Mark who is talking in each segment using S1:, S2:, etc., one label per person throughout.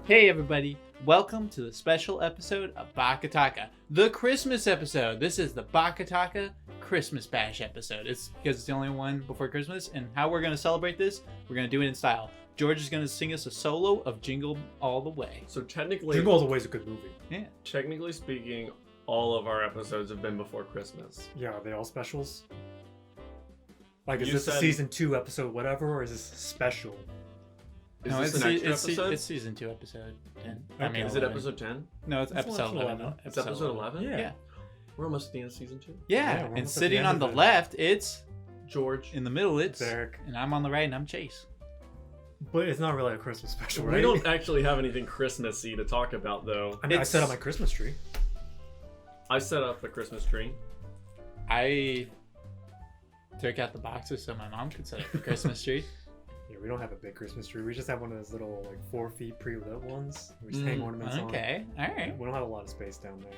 S1: Hey everybody, welcome to the special episode of BakTaka, the Christmas episode. This is the BakTaka Christmas Bash episode. It's because it's the only one before Christmas, and how we're going to celebrate this, we're going to do it in style. George is going to sing us a solo of Jingle All the Way.
S2: So technically,
S3: Jingle All the Way is a good movie.
S1: Yeah.
S2: Technically speaking, all of our episodes have been before Christmas.
S3: Yeah, are they all specials? Like, is
S2: You
S3: this a
S2: said-
S3: season 2 episode, whatever, or is this special?
S2: Is
S1: No,
S2: this
S1: it's,
S2: an extra
S1: it's,
S2: episode?
S1: it's season 2, episode 10.
S3: Okay.
S2: Is it
S1: 11.
S2: episode 10?
S1: No, it's
S3: It's
S1: episode 11.
S3: 11.
S2: It's episode 11?
S1: Yeah.
S2: We're almost at the end of season 2.
S3: Yeah,
S1: Yeah,
S3: we're
S1: and
S3: almost at the
S1: sitting
S3: end
S1: on
S3: of
S1: the
S3: it.
S1: left, it's
S2: George.
S1: in the middle, it's
S3: Derek.
S1: and I'm on the right, and I'm Chase.
S3: But it's not really a Christmas special, right?
S2: We don't actually have anything Christmassy to talk about, though.
S3: I mean, I
S1: It's-
S3: set up my Christmas tree.
S2: I set up the Christmas tree.
S1: I took out the boxes so my mom could set up the Christmas tree.
S3: Yeah, we don't have a big Christmas tree. We just have one of those little, like, 4 feet pre-lit ones. We just hang ornaments on.
S1: Okay, all right.
S3: We don't have a lot of space down there.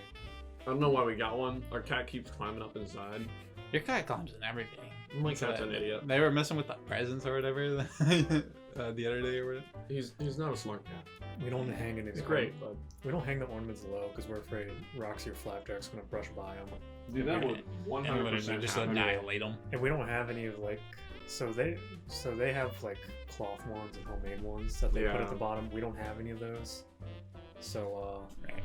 S2: I don't know why we got one. Our cat keeps climbing up inside.
S1: Your cat climbs and everything.
S2: My cat's an idiot.
S1: They were messing with the presents or whatever the other day or whatever.
S2: He's not a smart cat.
S3: We don't hang any of
S2: He's
S3: the
S2: great, but
S3: We don't hang the ornaments low because we're afraid Roxy or Flapjack's gonna brush by them.
S2: dude, that would
S1: And
S2: 100%
S1: just
S2: happen.
S1: annihilate them.
S3: And we don't have any of, like, so they have, like, cloth ones and homemade ones that they put
S2: Yeah.
S3: at the bottom. We don't have any of those. So
S1: Right.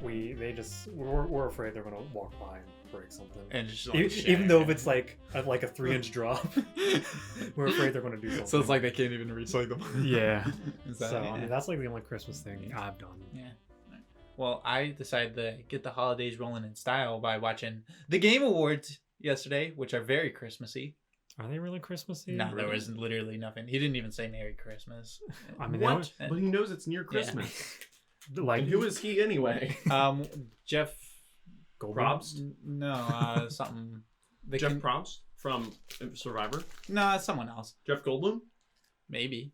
S3: we're afraid they're gonna walk by and break something.
S1: And just
S3: Even though if it's like a 3-inch drop, we're afraid they're gonna do something.
S1: So it's like they can't even recycle them.
S3: Yeah.
S1: Is that
S3: So
S1: it?
S3: I mean, that's like the only Christmas thing I've done.
S1: Yeah. Well, I decided to get the holidays rolling in style by watching the Game Awards yesterday, which are very Christmassy.
S3: Are they really Christmassy?
S1: No, there was literally nothing. He didn't even say Merry Christmas.
S3: I mean,
S2: What? But he knows it's near
S1: Yeah.
S2: Christmas.
S3: like
S2: And who is he anyway?
S1: Jeff
S3: Goldblum?
S2: Probst?
S1: No, something. They
S2: Jeff
S1: can-
S2: Probst from Survivor?
S1: No, it's someone else.
S2: Jeff Goldblum?
S1: Maybe.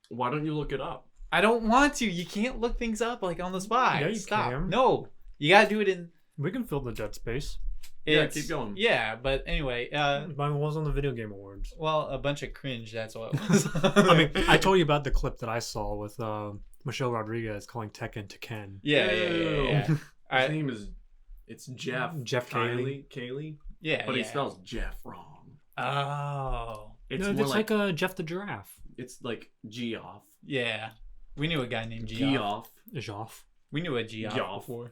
S2: Why don't you look it up?
S1: I don't want to. You can't look things up like on the spot.
S3: Yeah, you
S1: Stop.
S3: can.
S1: No, you gotta do it in.
S3: We can fill the dead space.
S2: Yeah,
S1: it's-
S2: keep going.
S1: Yeah, but anyway,
S3: Mine was on the Video Game Awards.
S1: well, a bunch of cringe. That's what it was.
S3: I mean, I told you about the clip that I saw with Michelle Rodriguez calling Tekken to Ken.
S1: yeah.
S2: His
S1: I,
S2: name is, it's Jeff.
S3: Jeff
S2: Kaylee.
S1: yeah,
S2: But
S1: yeah.
S2: he spells Jeff wrong.
S1: Oh,
S2: It's
S3: no,
S2: more
S3: it's
S2: like,
S3: like Jeff the Giraffe.
S2: it's like Geoff.
S1: yeah. We knew a guy named Geoff.
S2: Geoff.
S3: Joff.
S1: We knew a Geoff
S2: Geoff.
S1: before.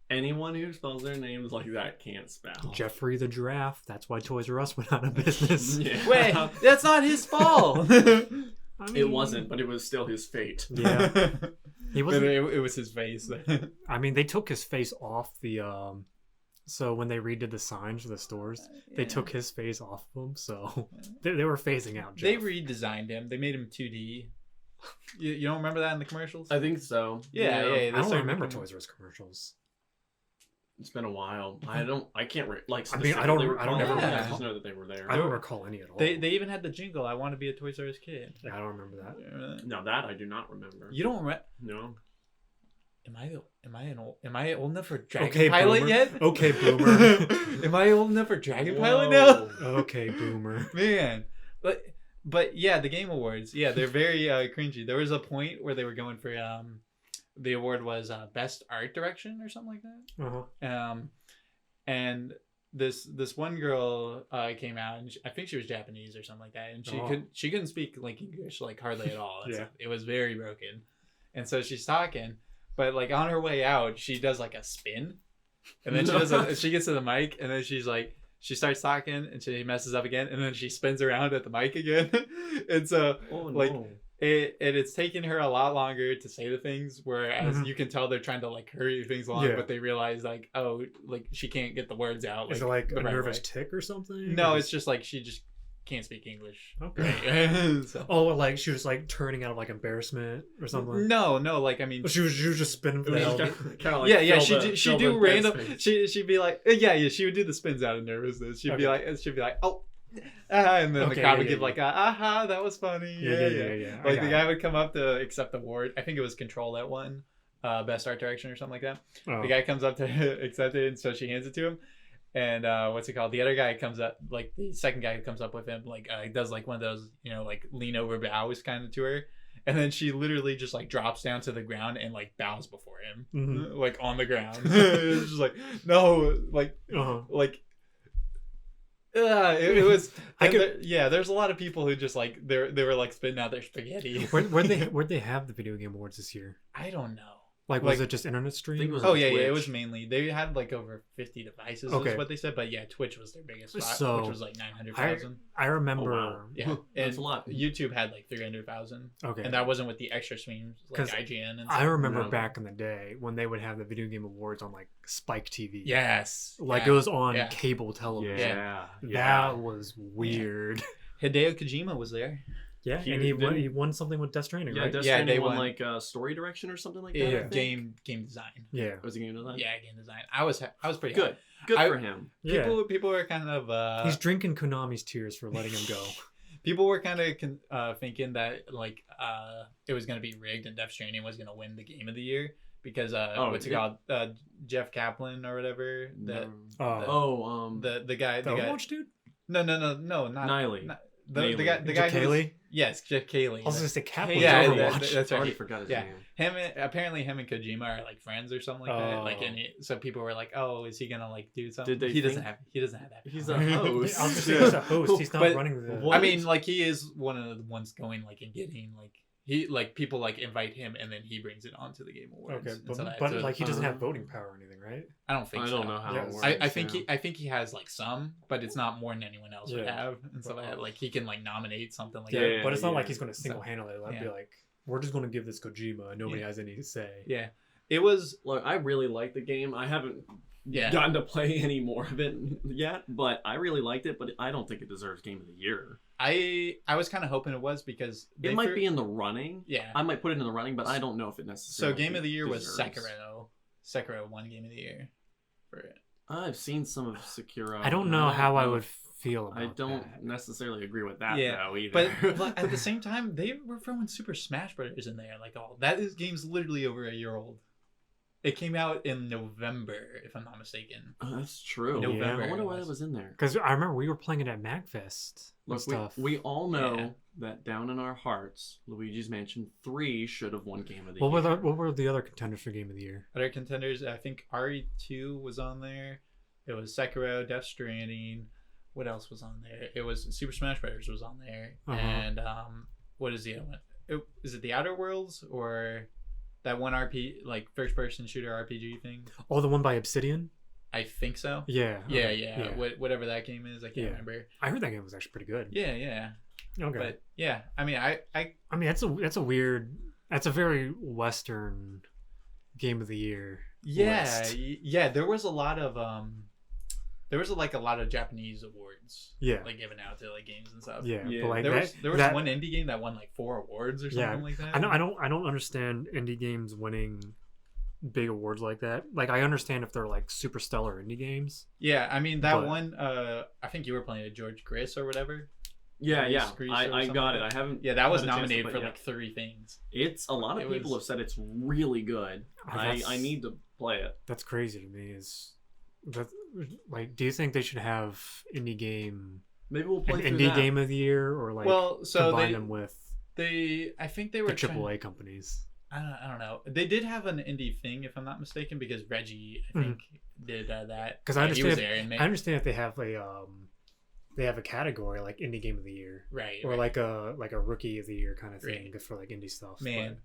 S2: Anyone who spells their names like that can't spell.
S3: Jeffrey the Giraffe. That's why Toys R Us went out of business.
S2: Yeah.
S1: Wait, that's not his fault.
S3: I mean,
S2: It wasn't, but it was still his fate.
S3: Yeah. He
S1: But
S3: wasn't.
S1: it was his face.
S3: I mean, they took his face off the. So when they redid the signs for the stores, they
S1: Yeah.
S3: took his face off of them. So they were phasing out.
S1: They
S3: Jeff.
S1: redesigned him. They made him 2D. You don't remember that in the commercials?
S2: I think so.
S1: Yeah.
S3: I don't
S1: started
S3: remember
S1: making-
S3: Toys R Us commercials.
S2: It's been a while. I can't like.
S3: I mean, I don't
S2: specifically recall
S3: ever
S2: them. I
S1: remember.
S2: just know that they were there.
S3: I don't recall any at all.
S1: They even had the jingle. I want to be a Toys R Us kid.
S3: I don't remember that.
S1: You remember that?
S2: No, that I do not remember.
S1: You don't remember?
S2: No.
S1: Am I old enough for Dragon
S3: Okay,
S1: Pilot
S3: boomer.
S1: yet?
S3: Okay, boomer.
S1: Am I old enough for Dragon Pilot now?
S3: Okay, boomer.
S1: Man, but yeah, the Game Awards. Yeah, they're very cringy. There was a point where they were going for the award was best art direction or something like that.
S3: Uh-huh.
S1: And this one girl came out, and I think she was Japanese or something like that, and she couldn't speak like English like hardly at all.
S3: Yeah.
S1: It was very broken, and so she's talking, but like on her way out, she does like a spin, and then she gets to the mic, and then she starts talking, and she messes up again, and then she spins around at the mic again, and so
S2: Oh
S1: like
S2: no.
S1: it's taken her a lot longer to say the things, whereas
S3: Mhm.
S1: you can tell they're trying to like hurry things along,
S3: Yeah.
S1: but they realize like, oh, like she can't get the words out.
S3: Is it like
S1: the
S3: a
S1: right
S3: nervous
S1: way.
S3: tick or something?
S1: No,
S3: Or
S1: it's just like she just can't speak English.
S3: Okay.
S1: Right? So-
S3: Oh, like she was like turning out of like embarrassment or something.
S1: no, like I mean,
S3: She was just spinning for
S2: It
S3: the
S2: was
S3: hell.
S2: kind of like
S1: yeah,
S2: fill the-
S1: she'd
S2: fill
S1: do
S2: the
S1: random.
S2: dead space.
S1: She'd be like, yeah, she would do the spins out of nervousness. She'd be like, oh, and then
S3: Okay,
S1: the crowd would
S3: yeah,
S1: give
S3: yeah.
S1: like, aha, that was funny.
S3: Yeah.
S1: Like the guy would come up to accept the award. I think it was Control that won best art direction or something like that.
S3: Oh.
S1: The guy comes up to accept it, and so she hands it to him, And what's it called? The other guy comes up, like the second guy who comes up with him, like does like one of those, like lean over bows kind of to her, and then she literally just like drops down to the ground and like bows before him, like on the ground. It's just like no, like like. It was. There's a lot of people who just like they were like spitting out their spaghetti.
S3: Where'd they have the video game awards this year?
S1: I don't know.
S3: Like, was it just internet stream?
S1: It was mainly. They had like over 50 devices, is what they said. But yeah, Twitch was their biggest spot, which was like 900,000.
S3: I remember.
S1: Oh, wow. Yeah,
S2: that's a lot.
S1: YouTube had like 300,000.
S3: Okay,
S1: and that wasn't with the extra streams like IGN and stuff.
S3: I remember back in the day when they would have the video game awards on like Spike TV.
S1: Yes,
S3: like it was on cable television.
S2: Yeah,
S3: that was weird.
S1: Hideo Kojima was there.
S3: Yeah, and he won something with Death Stranding, right?
S2: Death Stranding won like story direction or something like that.
S1: Yeah, game design.
S3: Yeah,
S2: was it game design?
S1: Yeah, game design. I was pretty
S2: good. Good for him.
S1: People were kind of
S3: he's drinking Konami's tears for letting him go.
S1: People were kind of thinking that like it was gonna be rigged and Death Stranding was gonna win the game of the year because what's it called? Jeff Kaplan or whatever. The guy.
S3: The Overwatch dude?
S1: No, not
S2: Niley.
S1: The guy
S3: Cayley?
S1: Yes, Jeff Cayley.
S3: I was gonna say Kaplan.
S1: Yeah,
S3: Overwatch.
S1: that's right.
S2: I already forgot his name.
S1: Apparently him and Kojima are like friends or something like that. Like, so people were like, "Oh, is he gonna like do something?" He doesn't have that.
S2: He's a host.
S3: I was gonna say he's a host. He's not running the.
S1: I mean, like he is one of the ones going like and getting like he like people like invite him and then he brings it on to the Game Awards.
S3: Okay, but like he doesn't have voting power or anything, right?
S1: I don't think.
S2: I don't know how it works.
S1: I think he has like some, but it's not more than anyone else would have, and so like he can like nominate something like that.
S3: But it's not like he's going to single handedly be like, we're just going to give this Kojima and nobody has any say.
S1: Yeah, it was.
S2: Look, I really like the game. I haven't gotten to play any more of it yet, but I really liked it. But I don't think it deserves Game of the Year.
S1: I was kind of hoping it was because
S2: it might be in the running.
S1: Yeah,
S2: I might put it in the running, but I don't know if it necessarily.
S1: So Game of the Year was Sekiro. Sekiro won Game of the Year for it.
S2: I've seen some of Sekiro.
S3: I don't know how I would feel about
S2: I don't necessarily agree with that though either.
S1: But at the same time, they were throwing Super Smash Brothers in there. Like, game's literally over a year old. It came out in November, if I'm not mistaken.
S2: Oh, that's true.
S1: November.
S2: I wonder why that was in there.
S3: Because I remember we were playing it at MagFest.
S2: Look, we all know that down in our hearts, Luigi's Mansion 3 should have won Game of the Year.
S3: What were the other contenders for Game of the Year?
S1: Other contenders, I think RE2 was on there. It was Sekiro, Death Stranding. What else was on there? It was Super Smash Brothers was on there. And what is the other one? Is it the Outer Worlds or that one like first person shooter RPG thing?
S3: Oh, the one by Obsidian?
S1: I think so.
S3: Yeah.
S1: Whatever that game is, I can't remember.
S3: I heard that game was actually pretty good.
S1: Yeah.
S3: Okay.
S1: But yeah, I mean, I
S3: mean, that's a very Western Game of the Year.
S1: Yeah,
S3: list.
S1: Yeah. There was a lot of a lot of Japanese awards.
S3: Yeah.
S1: Like given out to like games and stuff.
S3: Yeah.
S1: But
S3: like
S1: there was one indie game that won like 4 awards or something like that.
S3: I don't understand indie games winning big awards like that. Like I understand if they're like super stellar indie games.
S1: Yeah, I mean that one. I think you were playing a George Gris or whatever.
S2: Yeah. I got it. I haven't.
S1: Yeah, that was nominated for like 3 things.
S2: It's a lot of people have said it's really good. I need to play it.
S3: That's crazy to me. Is that like? Do you think they should have indie game?
S2: Maybe we'll play
S3: an indie game of the year or like combine them with.
S1: I think they were
S3: the AAA companies.
S1: I don't know. They did have an indie thing, if I'm not mistaken, because Reggie, I think, did that.
S3: Because I understand if they have a category like indie game of the year,
S1: right?
S3: Or like a rookie of the year kind of thing, for like indie stuff.
S1: Man,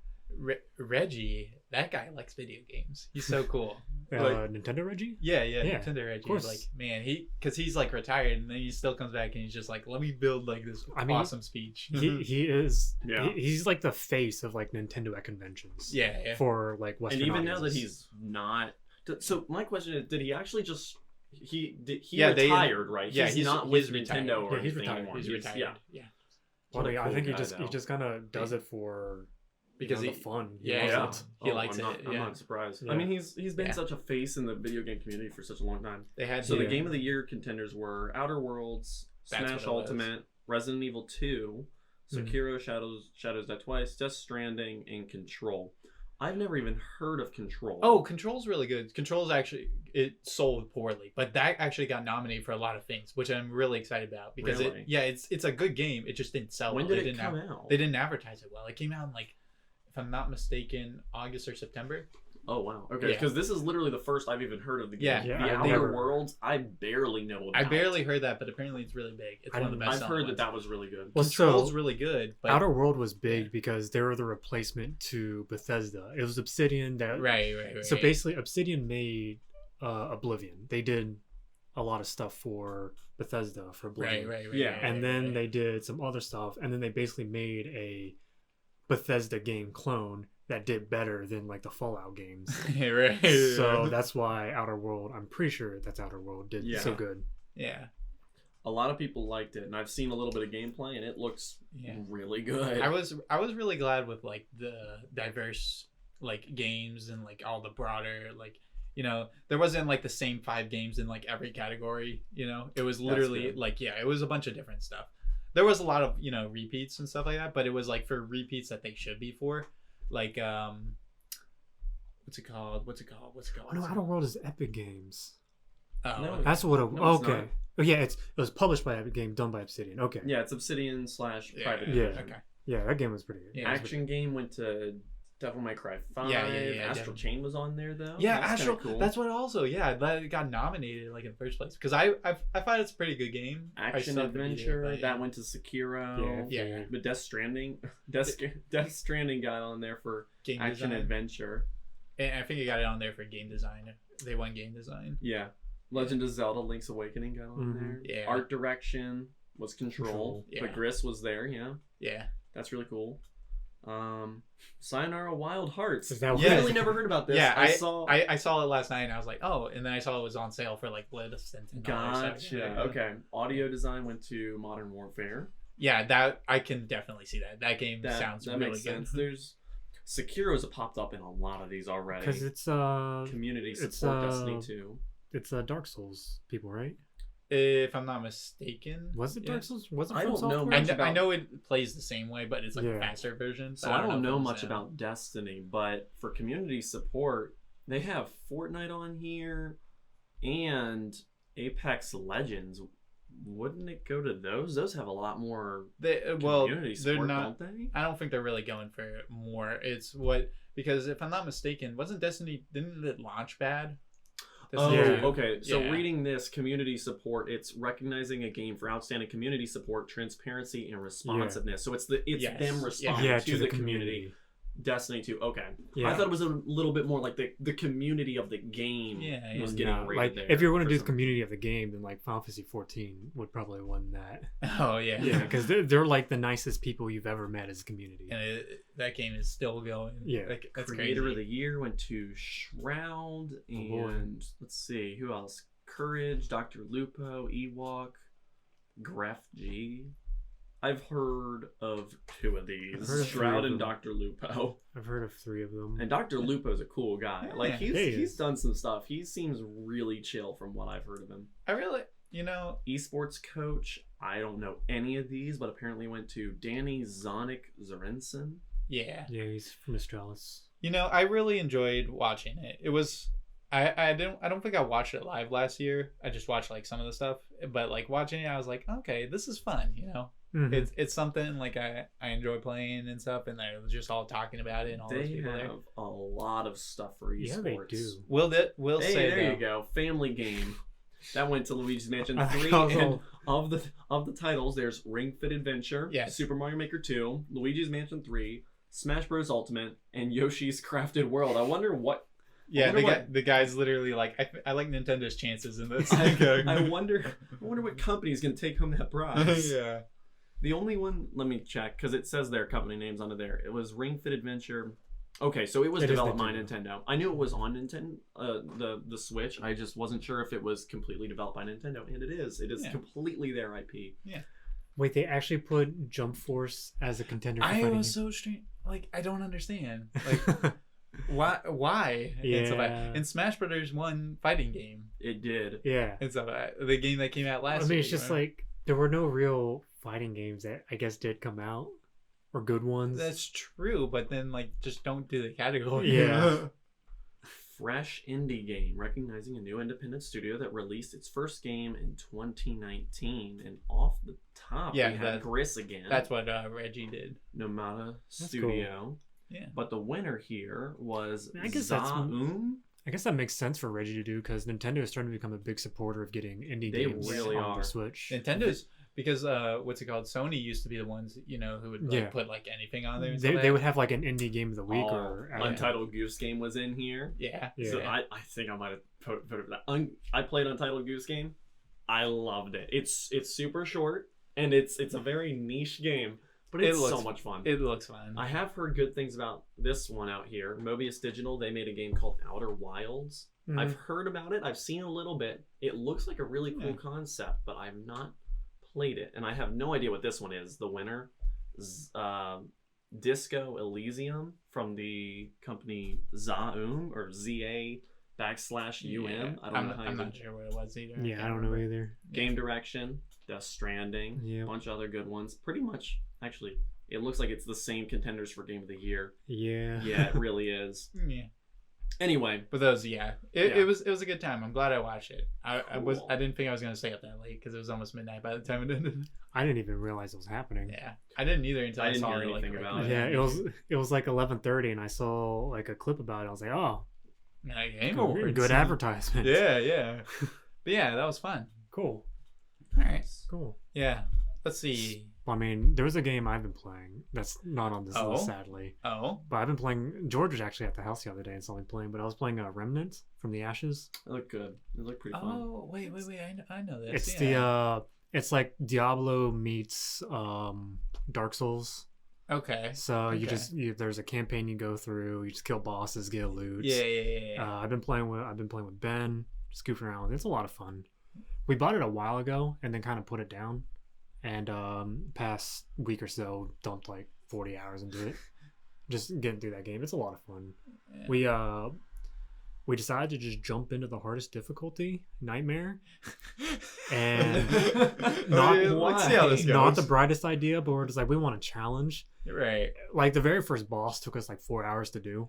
S1: Reggie, that guy likes video games. He's so cool.
S3: Nintendo Reggie?
S1: Yeah, Nintendo Reggie. Of course. Like, man, because he's like retired, and then he still comes back, and he's just like, let me build like this awesome speech.
S3: He is. Yeah. He's like the face of like Nintendo at conventions.
S1: Yeah.
S3: For like Western.
S2: And even
S3: audiences.
S2: now that he's not. So my question is, did he actually just? He retired, right?
S1: Yeah,
S2: he's not with Nintendo or
S3: he's
S2: anything
S3: retired.
S2: anymore.
S1: He's retired. Yeah.
S3: Well, I think he just kind of does it for. Because the fun.
S1: He likes it.
S2: I'm not surprised. Yeah. I mean, he's been such a face in the video game community for such a long time. The Game of the Year contenders were Outer Worlds, Smash Ultimate, Resident Evil 2, Sekiro, Shadows Die Twice, Death Stranding, and Control. I've never even heard of Control.
S1: Oh, Control's really good. Control's actually, it sold poorly, but that actually got nominated for a lot of things, which I'm really excited about because
S2: Really?
S1: it's a good game. It just didn't sell.
S2: When
S1: well.
S2: did it come out?
S1: They didn't advertise it well. It came out in like, if I'm not mistaken, August or September.
S2: Oh wow. Okay,
S1: Yeah.
S2: because this is literally the first I've even heard of the game.
S1: Yeah,
S2: The
S3: I've
S2: Outer
S3: never-
S2: Worlds, I barely know about.
S1: I barely heard that, but apparently it's really big. It's one of the best.
S2: I've heard that was really good.
S3: Well,
S1: Control's
S3: so-
S1: really good. But...
S3: Outer World was big because they were the replacement to Bethesda. It was Obsidian that.
S1: Right.
S3: So basically, Obsidian made Oblivion. They did a lot of stuff for Bethesda for Oblivion.
S1: Right.
S2: Yeah.
S3: And then they did some other stuff, and then they basically made a Bethesda game clone that did better than like the Fallout games.
S1: right.
S3: So that's why Outer World, I'm pretty sure that's Outer World, did so good.
S1: Yeah.
S2: A lot of people liked it, and I've seen a little bit of gameplay, and it looks really good.
S1: I was really glad with like the diverse like games and like all the broader like, you know, there wasn't like the same 5 games in like every category, you know. It was literally like it was a bunch of different stuff. There was a lot of, you know, repeats and stuff like that, but it was like for repeats that they should be for. Like what's it called?
S3: Oh, no, Outer World is Epic Games.
S1: Oh,
S2: No,
S3: That's what it
S2: No, it's
S3: okay.
S2: not.
S3: Oh, yeah, it was published by Epic Games, done by Obsidian. Okay.
S2: Yeah, it's Obsidian / Private
S3: Yeah.
S2: Division.
S1: Okay.
S3: Yeah, that game was pretty good.
S1: Yeah.
S2: Action game went to Devil May Cry 5.
S1: Yeah,
S2: Astral Chain was on there though.
S1: Yeah,
S2: That's
S1: Astral.
S2: kinda cool.
S1: That's what also. Yeah, that got nominated like in first place because I thought it's a pretty good game. I
S2: Action
S1: still have to beat it,
S2: adventure
S1: but
S2: that went to Sekiro.
S1: Yeah.
S2: But Death Stranding got on there for
S1: game
S2: action
S1: design.
S2: adventure.
S1: And I think it got it on there for game design. They won game design.
S2: Yeah. Legend of Zelda: Link's Awakening got on
S3: Mhm.
S2: there.
S1: Yeah.
S2: Art direction was Control.
S1: Yeah.
S2: But Gris was there. Yeah,
S1: Yeah.
S2: that's really cool. Sayonara Wild Hearts.
S3: Is that
S2: I
S3: what
S2: really never heard about this.
S1: Yeah,
S2: I saw.
S1: I saw it last night and I was like, oh, and then I saw it was on sale for like less than $10.
S2: Gotcha.
S1: Yeah.
S2: Okay. Audio design went to Modern Warfare.
S1: Yeah, that I can definitely see that. That game sounds
S2: That
S1: really
S2: makes
S1: good.
S2: sense. There's Sekiro's popped up in a lot of these already.
S3: Because it's
S2: Community support Destiny 2.
S3: it's Dark Souls people, right?
S1: If I'm not mistaken.
S3: Was it Dark
S1: Yes.
S3: Souls? Was it
S2: I
S3: From
S2: don't know
S3: Software?
S2: much
S1: I know it plays the same way, but it's like a faster version.
S2: So I don't know
S1: if it's
S2: much about Destiny, but for community support, they have Fortnite on here and Apex Legends. Wouldn't it go to those? Those have a lot more community support,
S1: they're not.
S2: don't they?
S1: I don't think they're really going for more. It's because if I'm not mistaken, wasn't Destiny, didn't it launch bad?
S2: Oh,
S3: Yeah.
S2: okay. So
S1: Yeah.
S2: reading this community support, it's recognizing a game for outstanding community support, transparency, and responsiveness. So it's
S1: Yes.
S2: them responding
S3: Yeah,
S2: to the community. Destiny 2. Okay.
S3: Yeah.
S2: I thought it was a little bit more like the community of the game was getting
S3: No,
S2: rated
S3: like
S2: there.
S3: if you're going to
S2: for
S3: do the
S2: some-
S3: community of the game, then like Final Fantasy 14 would probably win that.
S1: Oh yeah.
S3: Yeah, because they're like the nicest people you've ever met as a community.
S1: And that game is still going.
S3: Yeah.
S1: Like, that's
S2: Creator
S1: crazy.
S2: of the Year went to Shroud
S3: Lord.
S2: and let's see who else. Courage, Dr. Lupo, Ewok, Graph G. I've heard of 2 of these.
S3: I've heard of 3
S2: Shroud
S3: of
S2: and
S3: them.
S2: Dr. Lupo.
S3: I've heard of 3 of them.
S2: And Dr. Lupo's a cool guy.
S1: Yeah.
S2: Like
S3: He
S2: he's
S3: is.
S2: done some stuff. He seems really chill from what I've heard of him.
S1: I really, you know,
S2: Esports coach. I don't know any of these, but apparently went to Danny Zonic Zorensen.
S1: yeah.
S3: Yeah, he's from Astralis.
S1: You know, I really enjoyed watching it. It was I don't think I watched it live last year. I just watched like some of the stuff, but like watching it, I was like, okay, this is fun. You know,
S3: Mhm.
S1: it's something like I enjoy playing and stuff, and they were just all talking about it and all those
S2: They
S1: people
S2: have
S1: there.
S2: a lot of stuff for esports.
S3: Yeah, they do.
S1: We'll
S2: Hey,
S1: say
S2: there
S1: though,
S2: you go. Family game. That went to Luigi's Mansion
S3: I
S2: 3.
S3: know.
S2: And of the titles, there's Ring Fit Adventure,
S1: Yes.
S2: Super Mario Maker 2, Luigi's Mansion 3, Smash Bros. Ultimate, and Yoshi's Crafted World. I wonder what.
S1: Yeah,
S2: wonder
S1: the guy's literally like, I like Nintendo's chances in this.
S2: I wonder what company's gonna take home that prize.
S1: Yeah.
S2: The only one, let me check, because it says their company names under there. It was Ring Fit Adventure. Okay, so it was
S3: It is
S2: developed by
S3: Nintendo.
S2: Nintendo. I knew it was on Nintendo, the Switch. I just wasn't sure if it was completely developed by Nintendo, and it is. It is
S1: Yeah.
S2: completely their IP.
S3: Wait, they actually put Jump Force as a contender for
S1: I
S3: fighting
S1: was so strange. Like, I don't understand. Like, why? And stuff like-
S3: Yeah.
S1: and Smash Brothers won fighting game.
S2: It did.
S3: Yeah.
S1: And stuff like that. The game that came out last
S3: I mean,
S1: year.
S3: it's just like there were no real fighting games that I guess did come out. or good ones.
S1: That's true, but then like just don't do the category.
S3: Yeah.
S2: Fresh indie game, recognizing a new independent studio that released its first game in 2019. And off the top,
S1: Yeah,
S2: we had Gris again.
S1: That's what Reggie did.
S2: Nomada
S3: That's
S2: Studio.
S3: cool.
S1: Yeah.
S2: But the winner here was
S3: I guess that's-
S2: Zaum.
S3: I guess that makes sense for Reggie to do because Nintendo is starting to become a big supporter of getting indie
S2: They
S3: games
S2: really
S3: on
S2: are.
S3: the Switch.
S1: Nintendo's because what's it called? Sony used to be the ones who would like,
S3: Yeah.
S1: put like anything on there. And
S3: They,
S1: stuff like
S3: they
S1: that.
S3: would have like an indie game of the week
S2: Oh,
S3: or
S2: Untitled Goose Game was in here.
S1: Yeah.
S3: Yeah.
S2: So I think I might have put it for that. I played Untitled Goose Game. I loved it. It's super short and it's a very niche game, but it's so much fun.
S1: It looks fun.
S2: I have heard good things about this one out here. Mobius Digital, they made a game called Outer Wilds.
S3: Mhm.
S2: I've heard about it. I've seen a little bit. It looks like a really cool
S1: Yeah.
S2: concept, but I've not played it. And I have no idea what this one is. The winner, Disco Elysium from the company Zaum or ZA/UM. I don't know how
S1: I'm
S2: you
S1: not sure what it was either.
S3: Yeah, I don't know either.
S2: Game direction, Death Stranding,
S3: Yeah.
S2: a bunch of other good ones. Pretty much, actually, it looks like it's the same contenders for Game of the Year.
S3: Yeah.
S2: Yeah, it really is.
S1: Yeah.
S2: Anyway,
S1: But those, it
S2: Yeah.
S1: was a good time. I'm glad I watched it. I
S2: Cool.
S1: didn't think I was gonna stay up that late because it was almost midnight by the time it ended.
S3: I didn't even realize it was happening.
S1: Yeah, I didn't either until
S2: I
S1: I,
S2: didn't
S1: saw
S2: hear
S1: it.
S2: anything about it.
S3: Yeah, it was like 11:30, and I saw like a clip about it. I was like, oh,
S1: Game Awards.
S3: good advertisement.
S1: Yeah. But yeah, that was fun.
S3: Cool.
S1: All right.
S3: Cool.
S1: Yeah. Let's see.
S3: I mean, there was a game I've been playing that's not on this
S1: Oh?
S3: list, sadly.
S1: Oh.
S3: But I've been playing. George was actually at the house the other day and saw me playing. But I was playing Remnant from the Ashes.
S2: it looked good. It looked pretty fun.
S1: Oh, wait. I know this.
S3: It's
S1: yeah.
S3: it's like Diablo meets Dark Souls.
S1: Okay.
S3: So
S1: Okay.
S3: there's a campaign you go through. You just kill bosses, get loot.
S1: Yeah.
S3: I've been playing with Ben, just goofing around with it. It's a lot of fun. We bought it a while ago and then kind of put it down. And past week or so, dumped like 40 hours into it. Just getting through that game. It's a lot of fun.
S1: Yeah.
S3: We decided to just jump into the hardest difficulty, Nightmare. And
S1: let's see how this goes.
S3: not the brightest idea, but we're just like, we want a challenge.
S1: Right.
S3: Like the very first boss took us like 4 hours to do.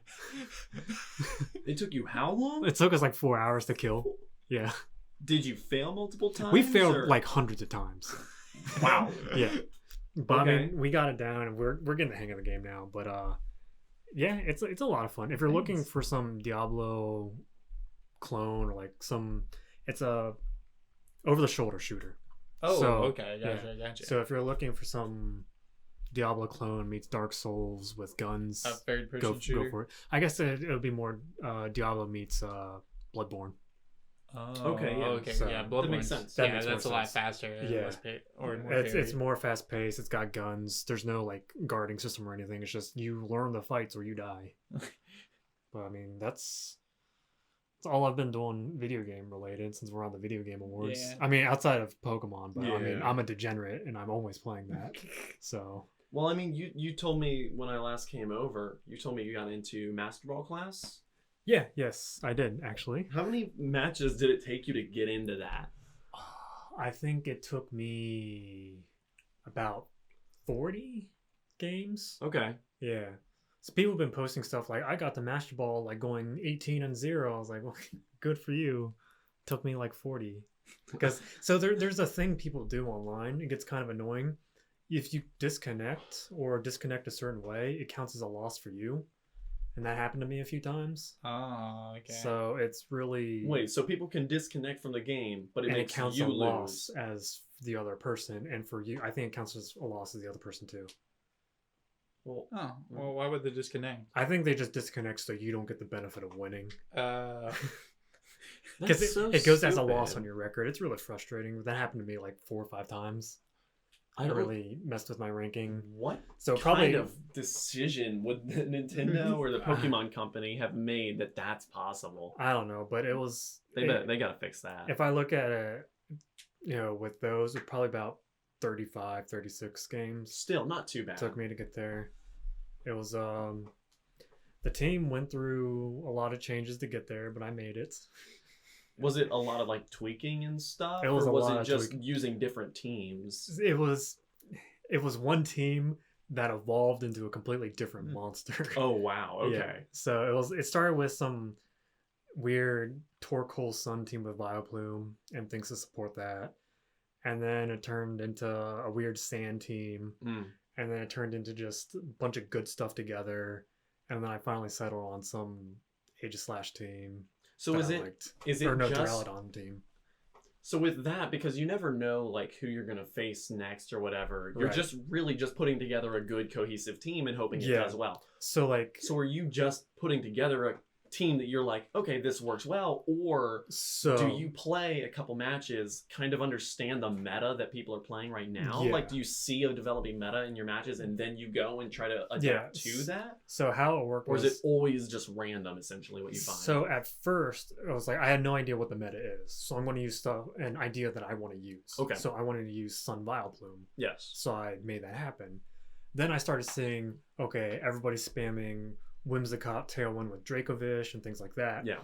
S2: It took you how long?
S3: It took us like 4 hours to kill. Yeah.
S2: Did you fail multiple times?
S3: We failed
S2: or-
S3: like hundreds of times.
S2: Wow.
S3: Yeah. But
S2: Okay.
S3: I mean, we got it down and we're getting the hang of the game now. But yeah, it's a lot of fun. If you're looking for some Diablo clone or like it's a over the shoulder shooter.
S1: Oh,
S3: So,
S1: okay. Gotcha.
S3: So if you're looking for some Diablo clone meets Dark Souls with guns,
S1: a third person
S3: go
S1: shooter.
S3: for it. I guess it would be more Diablo meets Bloodborne.
S1: Oh,
S2: Okay, yeah.
S1: Okay.
S3: So,
S1: yeah.
S2: that
S1: Bloodborne's-
S2: makes sense.
S3: That
S1: Yeah,
S3: makes
S1: that's a
S3: more
S1: lot
S3: sense.
S1: faster. and
S3: Yeah.
S1: less or more
S3: It's
S1: varied.
S3: more fast paced. It's got guns. There's no like guarding system or anything. It's just you learn the fights or you die. But I mean, that's all I've been doing video game related since we're on the video game awards.
S1: Yeah.
S3: I mean, outside of Pokemon, but I mean,
S2: Yeah.
S3: I'm a degenerate and I'm always playing that. So
S2: Well, I mean, you told me when I last came over, you told me you got into Master Ball class.
S3: yeah, yes, I did actually.
S2: How many matches did it take you to get into that?
S3: I think it took me about 40 games.
S2: Okay.
S3: Yeah. So people have been posting stuff like, I got the Master Ball like going 18-0. I was like, well, good for you. Took me like 40. Because so there's a thing people do online. It gets kind of annoying. If you disconnect a certain way, it counts as a loss for you. And that happened to me a few times.
S1: Oh, okay.
S3: So it's really
S2: Wait, so people can disconnect from the game, but it
S3: and it
S2: makes
S3: counts
S2: you
S3: a
S2: lose.
S3: loss as the other person, and for you, I think it counts as a loss as the other person too.
S2: Well,
S1: well, why would they disconnect?
S3: I think they just disconnect so you don't get the benefit of winning.
S2: that's
S3: Because
S2: so
S3: it goes as a loss
S2: stupid.
S3: on your record. It's really frustrating. That happened to me like 4 or 5 times.
S2: I
S3: It
S2: don't
S3: really messed with my ranking.
S2: What
S3: So probably
S2: kind of decision would the Nintendo or the Pokemon company have made that that's possible?
S3: I don't know, but it was.
S2: They gotta fix that.
S3: If I look at it, with those, it's probably about 35, 36 games.
S2: Still not too bad.
S3: Took me to get there. It was the team went through a lot of changes to get there, but I made it.
S2: Was it a lot of like tweaking and stuff?
S3: It was
S2: or
S3: a
S2: was
S3: lot
S2: it
S3: of
S2: just
S3: tweaking.
S2: using different teams?
S3: It was one team that evolved into a completely different monster.
S2: Oh wow. Okay.
S3: Yeah. So it started with some weird Torkoal Sun team with Vileplume and things to support that. And then it turned into a weird sand team.
S2: Mm.
S3: And then it turned into just a bunch of good stuff together. And then I finally settled on some Aegislash team.
S2: So is it just
S3: Duraludon team.
S2: So with that, because you never know like who you're gonna face next or whatever, you're
S3: Right.
S2: just really just putting together a good cohesive team and hoping it
S3: Yeah.
S2: does well.
S3: So like
S2: So are you just putting together a team that you're like, okay, this works well, or do you play a couple matches, kind of understand the meta that people are playing right now?
S3: Yeah.
S2: Like, do you see a developing meta in your matches and then you go and try to adapt to that?
S3: So how it worked
S2: Or
S3: was,
S2: is it always just random, essentially, what you find?
S3: so at first I was like, I had no idea what the meta is, so I'm going to use an idea that I want to use.
S2: Okay.
S3: So I wanted to use Sun Vileplume,
S2: Yes.
S3: so I made that happen. Then I started seeing, okay, everybody's spamming Whimsicott Tailwind with Dracovish and things like that.
S2: Yeah.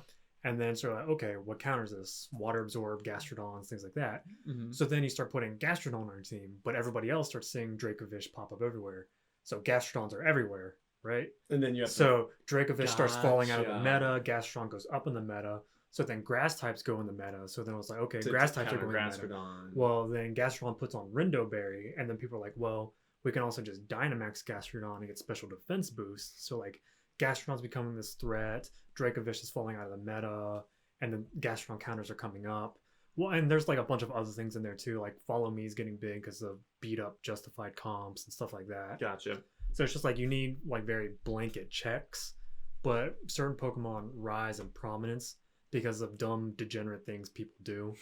S3: And then sort of like, okay, what counters this? Water Absorb, Gastrodons, things like that.
S1: Mm-hmm.
S3: So then you start putting Gastrodon on your team, but everybody else starts seeing Dracovish pop up everywhere. So Gastrodons are everywhere, right?
S2: And then you have to...
S3: So Dracovish starts falling out of the
S2: Gotcha.
S3: meta, Gastrodon goes up in the meta. So then grass types go in the meta. So then I was like, okay,
S2: to
S3: grass types are
S2: counter
S3: going in the meta.
S2: Gastrodon.
S3: Well, then Gastrodon puts on Rindo Berry, and then people are like, well, we can also just Dynamax Gastrodon and get special defense boost. So like Gastrodon's becoming this threat, Dracovish is falling out of the meta, and the Gastrodon counters are coming up. Well, and there's like a bunch of other things in there too, like Follow Me is getting big because of beat up justified comps and stuff like that.
S2: Gotcha.
S3: So it's just like you need like very blanket checks, but certain Pokemon rise in prominence because of dumb degenerate things people do.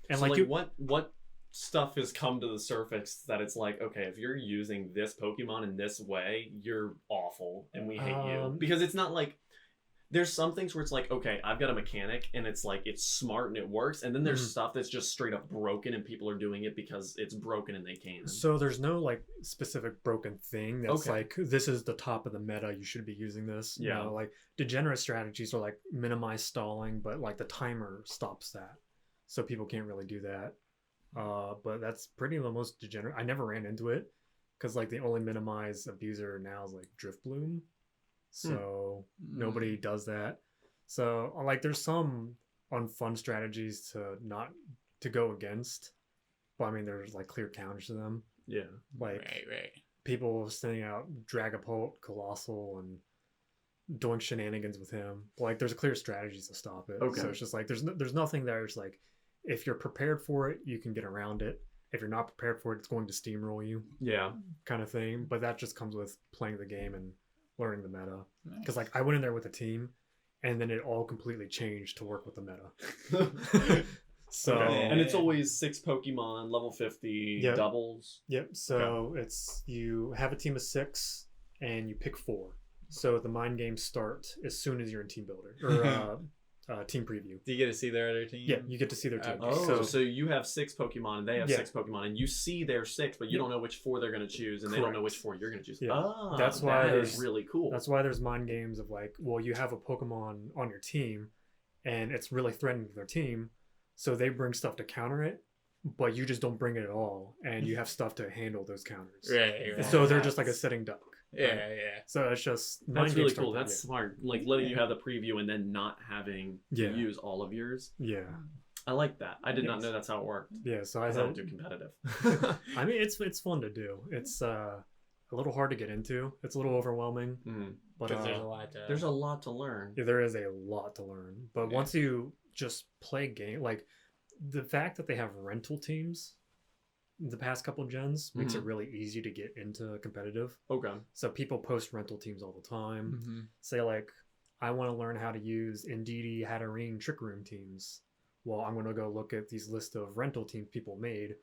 S3: And
S2: So,
S3: like,
S2: what stuff has come to the surface that it's like, okay, if you're using this Pokemon in this way, you're awful and we hate you? Because it's not like, there's some things where it's like, okay, I've got a mechanic and it's like, it's smart and it works, and then there's stuff that's just straight up broken and people are doing it because it's broken and they can.
S3: So there's no like specific broken thing that's
S2: Okay.
S3: like, this is the top of the meta, you should be using this.
S2: Yeah.
S3: You know, like degenerate strategies are like minimize stalling, but like the timer stops that, so people can't really do that. But that's pretty the most degenerate. I never ran into it because like the only minimize abuser now is like Driftbloom, so nobody does that. So like there's some unfun strategies to go against, but I mean there's like clear counters to them.
S2: Yeah.
S3: Like
S1: Right.
S3: people sending out Dragapult, Colossal, and doing shenanigans with him. Like there's clear strategies to stop it.
S2: Okay.
S3: So it's just like there's nothing there. It's like if you're prepared for it, you can get around it. If you're not prepared for it, it's going to steamroll you,
S2: Yeah.
S3: kind of thing. But that just comes with playing the game and learning the meta.
S1: Nice.
S3: Because like I went in there with a team, and then it all completely changed to work with the meta. So
S2: Okay. And it's always 6 Pokemon, level 50,
S3: Yeah.
S2: doubles.
S3: Yep. So it's you have a team of 6 and you pick 4. So the mind games start as soon as you're in team builder or team preview.
S1: Do you get to see their other team?
S3: Yeah, you get to see their team.
S1: Okay.
S2: Oh, so you have 6 Pokemon and they have
S3: Yeah.
S2: 6 Pokemon, and you see their 6, but you don't know which 4 they're going to choose, and they don't know which 4 you're going to choose.
S3: Yeah.
S2: Ah,
S3: That's why
S2: that is
S3: there's-
S2: really cool.
S3: That's why there's mind games of like, well, you have a Pokemon on your team, and it's really threatening to their team, so they bring stuff to counter it, but you just don't bring it at all, and you have stuff to handle those counters.
S1: Right.
S3: So they're just like a sitting duck.
S1: Yeah.
S3: So it's just
S2: That's
S3: mind
S2: really
S3: games
S2: cool.
S3: start
S2: That's
S3: that,
S2: smart. Like letting you have the preview and then not having to
S3: Yeah.
S2: use all of yours.
S3: yeah.
S2: I like that. I did not
S1: Nice.
S2: know that's how it worked.
S3: Yeah. So I
S2: 'Cause I don't
S3: had,
S2: do competitive.
S3: I mean, it's fun to do. It's a little hard to get into. It's a little overwhelming,
S2: Mm.
S3: but
S1: Because there's a lot to.
S2: There's a lot to learn.
S3: yeah, there is a lot to learn. But
S1: Yeah.
S3: once you just play game, like the fact that they have rental teams the past couple gens makes it really easy to get into competitive.
S2: Okay.
S3: So people post rental teams all the time.
S1: Mhm.
S3: Say like, I want to learn how to use Indeedee, Hatterene, Trick Room teams. Well, I'm going to go look at these list of rental teams people made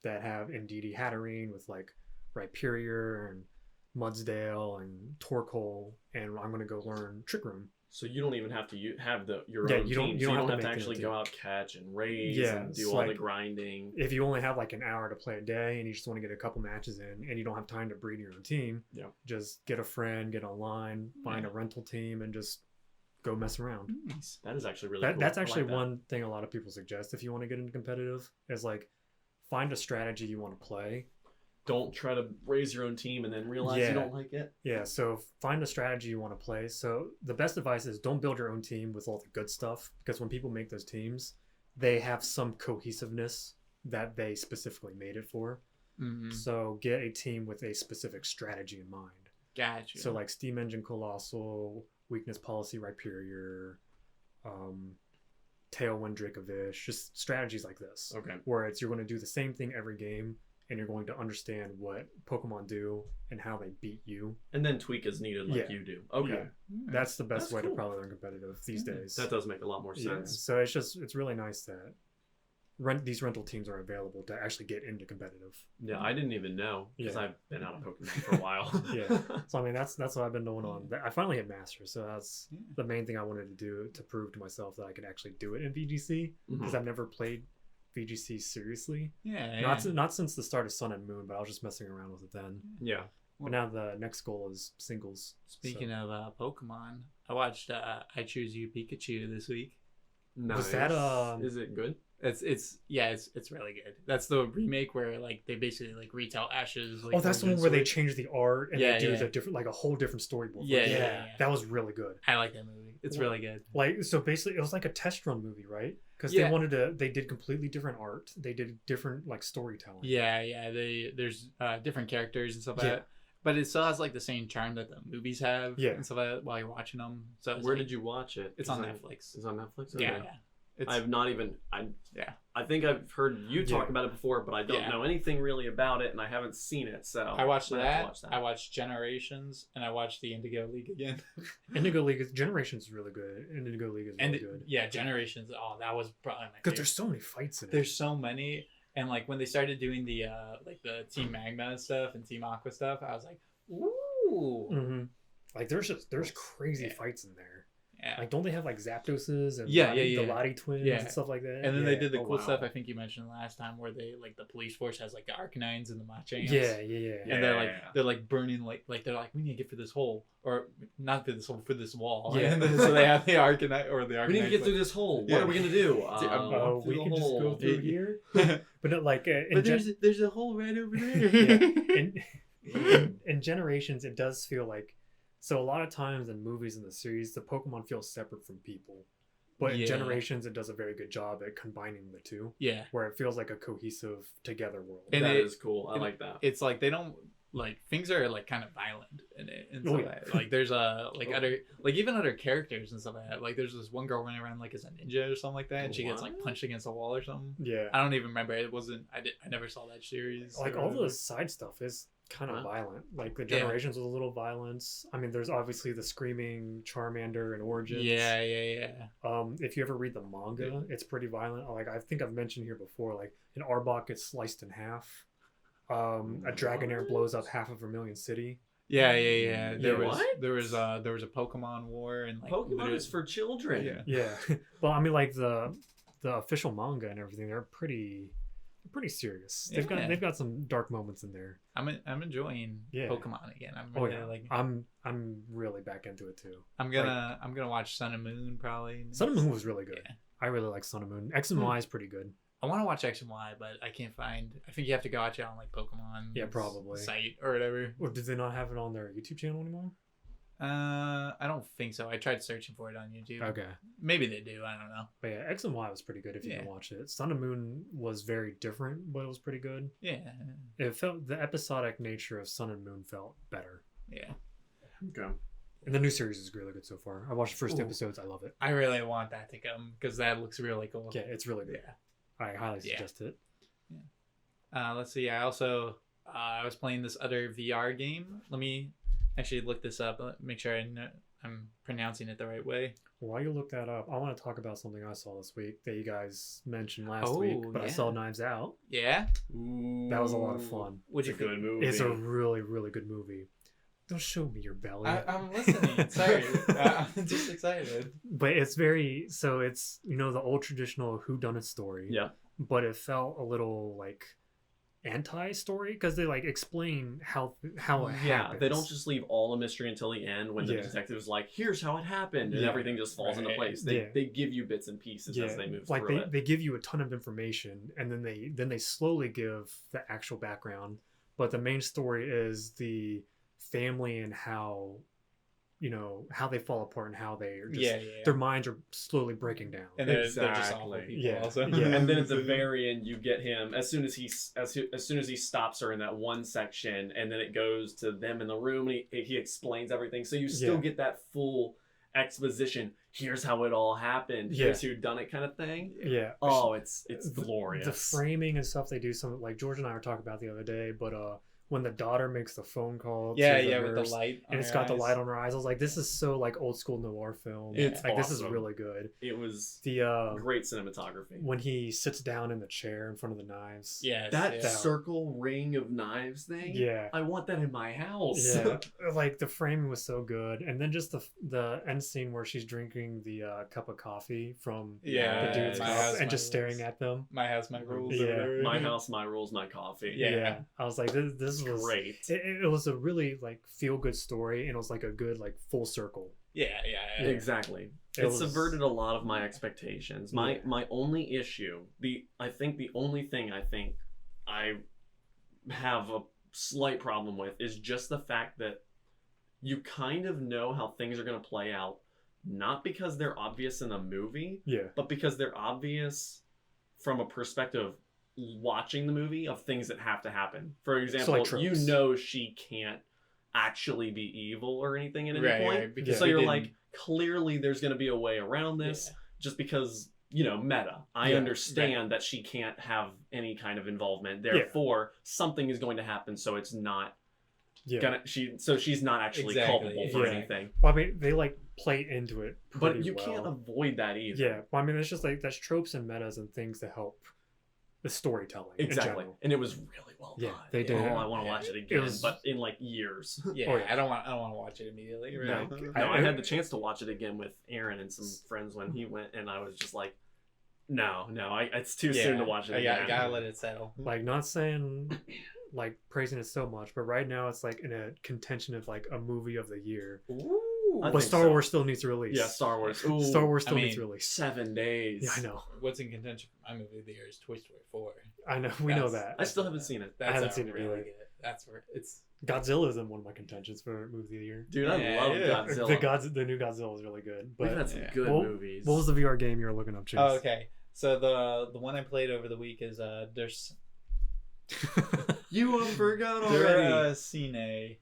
S3: that have Indeedee, Hatterene with like Rhyperior and Mudsdale and Torkoal, and I'm going to go learn Trick Room.
S2: So you don't even have to have your
S3: Yeah,
S2: own
S3: you don't-
S2: team.
S3: you
S2: So
S3: don't
S2: you don't
S3: have
S2: have
S3: to
S2: to
S3: make
S2: actually
S3: your
S2: go
S3: own
S2: out, catch, and raise
S3: Yeah,
S2: and do
S3: it's
S2: all the
S3: like-
S2: grinding.
S3: If you only have like an hour to play a day and you just want to get a couple matches in and you don't have time to breed your own team,
S2: Yeah.
S3: just get a friend, get online, find a rental team, and just go mess around.
S1: Nice.
S2: That is actually really cool.
S3: That's
S2: I like
S3: actually
S2: that.
S3: one thing a lot of people suggest if you want to get into competitive is like find a strategy you want to play
S2: don't try to raise your own team and then realize
S3: Yeah.
S2: you don't like it.
S3: Yeah, so find a strategy you want to play. So the best advice is don't build your own team with all the good stuff, because when people make those teams, they have some cohesiveness that they specifically made it for.
S1: Mhm.
S3: So get a team with a specific strategy in mind.
S1: Gotcha.
S3: So like Steam Engine Colossal, Weakness Policy Rhyperior, Tailwind Dracovish, just strategies like this.
S2: Okay.
S3: Where it's you're going to do the same thing every game, and you're going to understand what Pokemon do and how they beat you.
S2: And then tweak as needed like
S3: Yeah.
S2: you do. Okay.
S3: Yeah. That's the best
S2: That's
S3: way
S2: cool.
S3: to probably learn competitive these
S1: Yeah.
S3: days.
S2: That does make a lot more
S3: Yeah.
S2: sense.
S3: So it's really nice that these rental teams are available to actually get into competitive.
S2: Yeah, I didn't even know because
S3: Yeah.
S2: I've been out of Pokemon for a while.
S3: Yeah. So I mean that's what I've been doing on. I finally hit Master, so that's
S1: Yeah.
S3: the main thing I wanted to do to prove to myself that I could actually do it in VGC, because
S2: Mhm.
S3: I've never played VGC seriously.
S1: Yeah.
S3: Not since the start of Sun and Moon, but I was just messing around with it then.
S2: Yeah.
S3: But now the next goal is singles.
S1: Speaking of Pokemon, I watched I Choose You Pikachu this week.
S2: Nice.
S3: Was that,
S2: Is it good?
S1: It's really good. That's the remake where like they basically like retell Ash's. Like,
S3: Oh, that's the one
S1: origin
S3: where they
S1: story.
S3: change the art and
S1: Yeah,
S3: they do
S1: yeah.
S3: the different, like a whole different storyboard.
S1: Yeah, yeah.
S3: That was really good.
S1: I like that movie. It's really good.
S3: Like, so basically, it was like a test run movie, right? Because
S1: Yeah.
S3: they did completely different art. They did different like storytelling.
S1: Yeah. There's different characters and stuff like
S3: Yeah.
S1: that. But it still has like the same charm that the movies have.
S3: Yeah.
S1: And stuff like that while you're watching them. So
S2: Where did you watch it?
S1: It's on Netflix.
S2: It's on Netflix.
S1: Yeah.
S2: Okay.
S1: Yeah. It's,
S2: I've not even.
S1: Yeah.
S2: I think I've heard you talk
S3: Yeah.
S2: about it before, but I don't
S1: Yeah.
S2: know anything really about it, and I haven't seen it. So
S1: I watched
S2: might have to
S1: that.
S2: watch that.
S1: I watched Generations, and I watched the Indigo League again.
S3: Indigo League Generations is really good. Indigo League is
S1: and
S3: really good.
S1: yeah, Generations. Oh, that was probably my
S3: Because
S1: favorite.
S3: there's so many fights in it.
S1: There's so many, and like when they started doing the like the Team Magma stuff and Team Aqua stuff, I was like, ooh,
S3: hmm Like there's crazy
S1: Yeah.
S3: fights in there.
S1: yeah.
S3: Like, don't they have like Zapdoses and
S1: Yeah,
S3: the
S1: yeah.
S3: Lottie twins
S1: Yeah.
S3: and stuff like that?
S1: And then they
S3: Yeah.
S1: did the
S2: Oh,
S1: cool
S2: wow.
S1: stuff I think you mentioned last time, where they like the police force has like the Arcanines and the Machamps.
S3: Yeah.
S1: And they're
S2: Yeah.
S1: they're like burning like they're like, we need to get for this hole, or not for this hole, for this wall.
S3: Yeah.
S1: And then, so they have the Arcanine or the Arcanine.
S2: We need to get through this hole.
S1: Yeah.
S2: What are we gonna do?
S3: Oh,
S2: Through
S3: we
S2: the
S3: can just
S2: hole.
S3: go through here. But no, like in
S1: But there's a hole right over there.
S3: in Generations, it does feel like, so a lot of times in movies in the series, the Pokemon feel separate from people, but in
S1: Yeah.
S3: Generations, it does a very good job at combining the two,
S1: Yeah.
S3: where it feels like a cohesive together world.
S1: And
S2: That
S1: it-
S2: is cool. I like that.
S1: It's like they don't like things are like kind of violent in it and
S3: Oh,
S1: stuff
S3: yeah.
S1: like that. Like there's like
S2: Oh.
S1: other like even other characters and stuff like that. Like there's this one girl running around like as a ninja or something like that, and she gets like
S2: What?
S1: punched against a wall or something.
S3: Yeah,
S1: I don't even remember. It wasn't. I never saw that series.
S3: like
S1: or
S3: all
S1: whatever.
S3: the side stuff is kind of
S2: Wow.
S3: violent. Like the
S1: Yeah.
S3: Generations was a little violence. I mean, there's obviously the screaming Charmander and Origins.
S1: Yeah.
S3: If you ever read the manga, it's pretty violent. Like I think I've mentioned here before, like an Arbok gets sliced in half. A Dragonair blows up half of Vermilion City.
S1: Yeah.
S3: Yeah,
S1: There was
S2: what?
S1: there was a Pokemon war and like
S2: Pokemon
S1: literally-
S2: is for children.
S1: Yeah.
S3: Yeah, well, I mean, like the official manga and everything, they're pretty serious.
S1: Yeah.
S3: They've got some dark moments in there.
S1: I'm enjoying
S3: Yeah.
S1: Pokemon again. I'm
S3: Oh
S1: really
S3: yeah,
S1: like
S3: I'm really back into it too.
S1: I'm gonna watch Sun and Moon probably.
S3: Sun and Moon was really good.
S1: Yeah.
S3: I really like Sun and Moon. X and Y is pretty good.
S1: I want to watch X and Y, but I can't find. I think you have to go watch it on like Pokemon.
S3: Yeah, probably.
S1: Site or whatever.
S3: Or did they not have it on their YouTube channel anymore?
S1: I don't think so. I tried searching for it on YouTube.
S3: Okay.
S1: Maybe they do. I don't know.
S3: But yeah, X and Y was pretty good if you
S1: Yeah.
S3: can watch it. Sun and Moon was very different, but it was pretty good.
S1: Yeah.
S3: It felt the episodic nature of Sun and Moon felt better.
S1: Yeah.
S2: Okay.
S3: And the new series is really good so far. I watched the first
S1: Ooh.
S3: episodes. I love it.
S1: I really want that to come because that looks really cool.
S3: Yeah, it's really good.
S1: Yeah.
S3: I highly
S1: Yeah.
S3: suggest it.
S1: Let's see. I also I was playing this other VR game. Let me actually look this up. Make sure I'm pronouncing it the right way.
S3: While you look that up, I want to talk about something I saw this week that you guys mentioned last week, but I
S1: yeah.
S3: saw Knives Out.
S1: Yeah.
S2: Ooh,
S3: That was a lot of fun.
S1: What'd
S2: It's
S1: you
S2: a
S1: think?
S2: good movie.
S3: It's a really, really good movie. Don't show me your belly.
S1: I'm listening. Sorry. I'm just excited.
S3: But it's very, so it's, the old traditional whodunit story.
S2: Yeah.
S3: But it felt a little like anti-story because they like explain how it
S2: Yeah,
S3: happens.
S2: they don't just leave all a mystery until the end when the
S3: Yeah.
S2: detective's like, here's how it happened, and
S3: Yeah.
S2: everything just falls into
S1: Right.
S2: place.
S3: Yeah.
S2: They give you bits and pieces as they move through it.
S3: they give you a ton of information and then they slowly give the actual background, but the main story is the family and how, how they fall apart and how they are just their minds are slowly breaking down.
S1: And they're just awful people.
S3: Yeah.
S1: Also.
S3: Yeah.
S2: And then at the very end, you get him as soon as he stops her in that one section, and then it goes to them in the room, and he explains everything. So you still get that full exposition. Here's how it all happened. Here's who done it, kind of thing.
S3: Yeah.
S2: Oh, it's glorious.
S3: The framing and stuff they do, something like George and I were talking about the other day, but when the daughter makes the phone call,
S1: with the light,
S3: and it's got the light on her eyes, I was like, this is so like old school noir film.
S2: It's
S3: like
S2: awesome.
S3: This is really good.
S2: It was
S3: the
S2: great cinematography
S3: when he sits down in the chair in front of the knives.
S2: That circle ring of knives thing.
S3: Yeah,
S2: I want that in my house.
S3: Yeah, like the framing was so good, and then just the end scene where she's drinking the cup of coffee from the dude's cup and just staring at them.
S1: My house, my rules.
S3: Yeah,
S2: my house, my rules, my coffee.
S3: Yeah. I was like, this was
S2: great.
S3: It was a really like feel good story, and it was like a good like full circle.
S1: Yeah.
S2: Exactly. It subverted a lot of my expectations. My only issue, the only thing I have a slight problem with is just the fact that you kind of know how things are going to play out, not because they're obvious in the movie, but because they're obvious from a perspective watching the movie of things that have to happen. For example, she can't actually be evil or anything at any point. Because so you're like, clearly there's going to be a way around this just because, meta. I understand that she can't have any kind of involvement. Therefore, something is going to happen, so it's not she's not actually culpable for anything.
S3: Well, I mean, they like play into it
S2: but you can't avoid that either.
S3: Yeah. Well, I mean, it's just like that's tropes and metas and things that help the storytelling.
S2: Exactly. And it was really well done.
S3: They did.
S2: I want to watch it again, but in like years.
S1: I don't want to watch it immediately.
S2: Right? No, I had the chance to watch it again with Aaron and some friends when he went, and I was just like, no, it's too soon to watch it again.
S1: I gotta let it settle.
S3: Like, not saying like praising it so much, but right now it's like in a contention of like a movie of the year.
S1: Ooh.
S3: But Star Wars still needs to release.
S2: Yeah, Star Wars.
S3: Ooh, Star Wars still needs to release.
S2: 7 days.
S3: Yeah, I know.
S1: What's in contention for my movie of the year is Toy Story 4.
S3: I know. We know that.
S2: I still haven't seen it.
S3: I haven't seen it
S1: really
S3: either.
S1: good. That's where it's.
S3: Godzilla is in one of my contentions for movie of the year.
S2: Dude, I love Godzilla.
S3: The new Godzilla is really good. But
S2: we've had some good movies.
S3: What was the VR game you were looking up, Chase?
S1: Oh, okay. So the one I played over the week is there's.
S2: You forgot already.
S1: Deracine.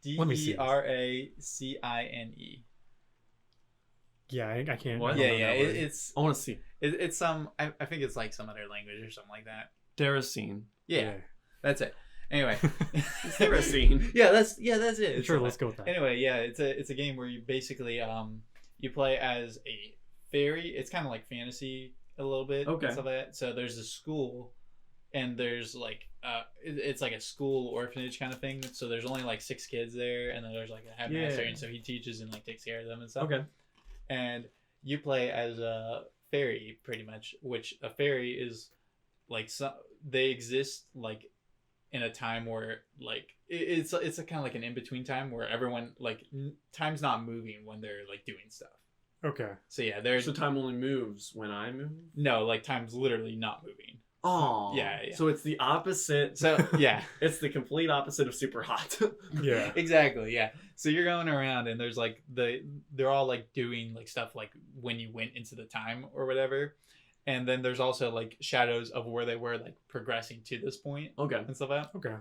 S1: Deracine.
S3: Yeah, I can't.
S2: What?
S1: It's.
S2: I want to see.
S1: It's some. I think it's like some other language or something like that.
S2: Deracine.
S1: Yeah, that's it. Anyway,
S2: Deracine.
S1: that's it.
S3: Sure, let's go with that.
S1: Anyway, it's a game where you basically you play as a fairy. It's kind of like fantasy a little bit.
S2: Okay.
S1: And stuff like that. So there's a school, and there's like it's like a school orphanage kind of thing. So there's only like 6 kids there, and then there's like a headmaster, and so he teaches and like takes care of them and stuff.
S2: Okay.
S1: And you play as a fairy, pretty much, which a fairy is like they exist like in a time where like it's a kind of like an in-between time where everyone like time's not moving when they're like doing stuff.
S3: Okay.
S1: So yeah, there's
S2: so time only moves when I move?
S1: No, like time's literally not moving.
S2: Oh.
S1: Yeah.
S2: So it's the opposite.
S1: So yeah.
S2: It's the complete opposite of Super Hot.
S3: Yeah.
S1: Exactly, yeah. So you're going around and there's like they're all like doing like stuff like when you went into the time or whatever. And then there's also like shadows of where they were like progressing to this point.
S2: Okay.
S1: And stuff like that.
S3: Okay.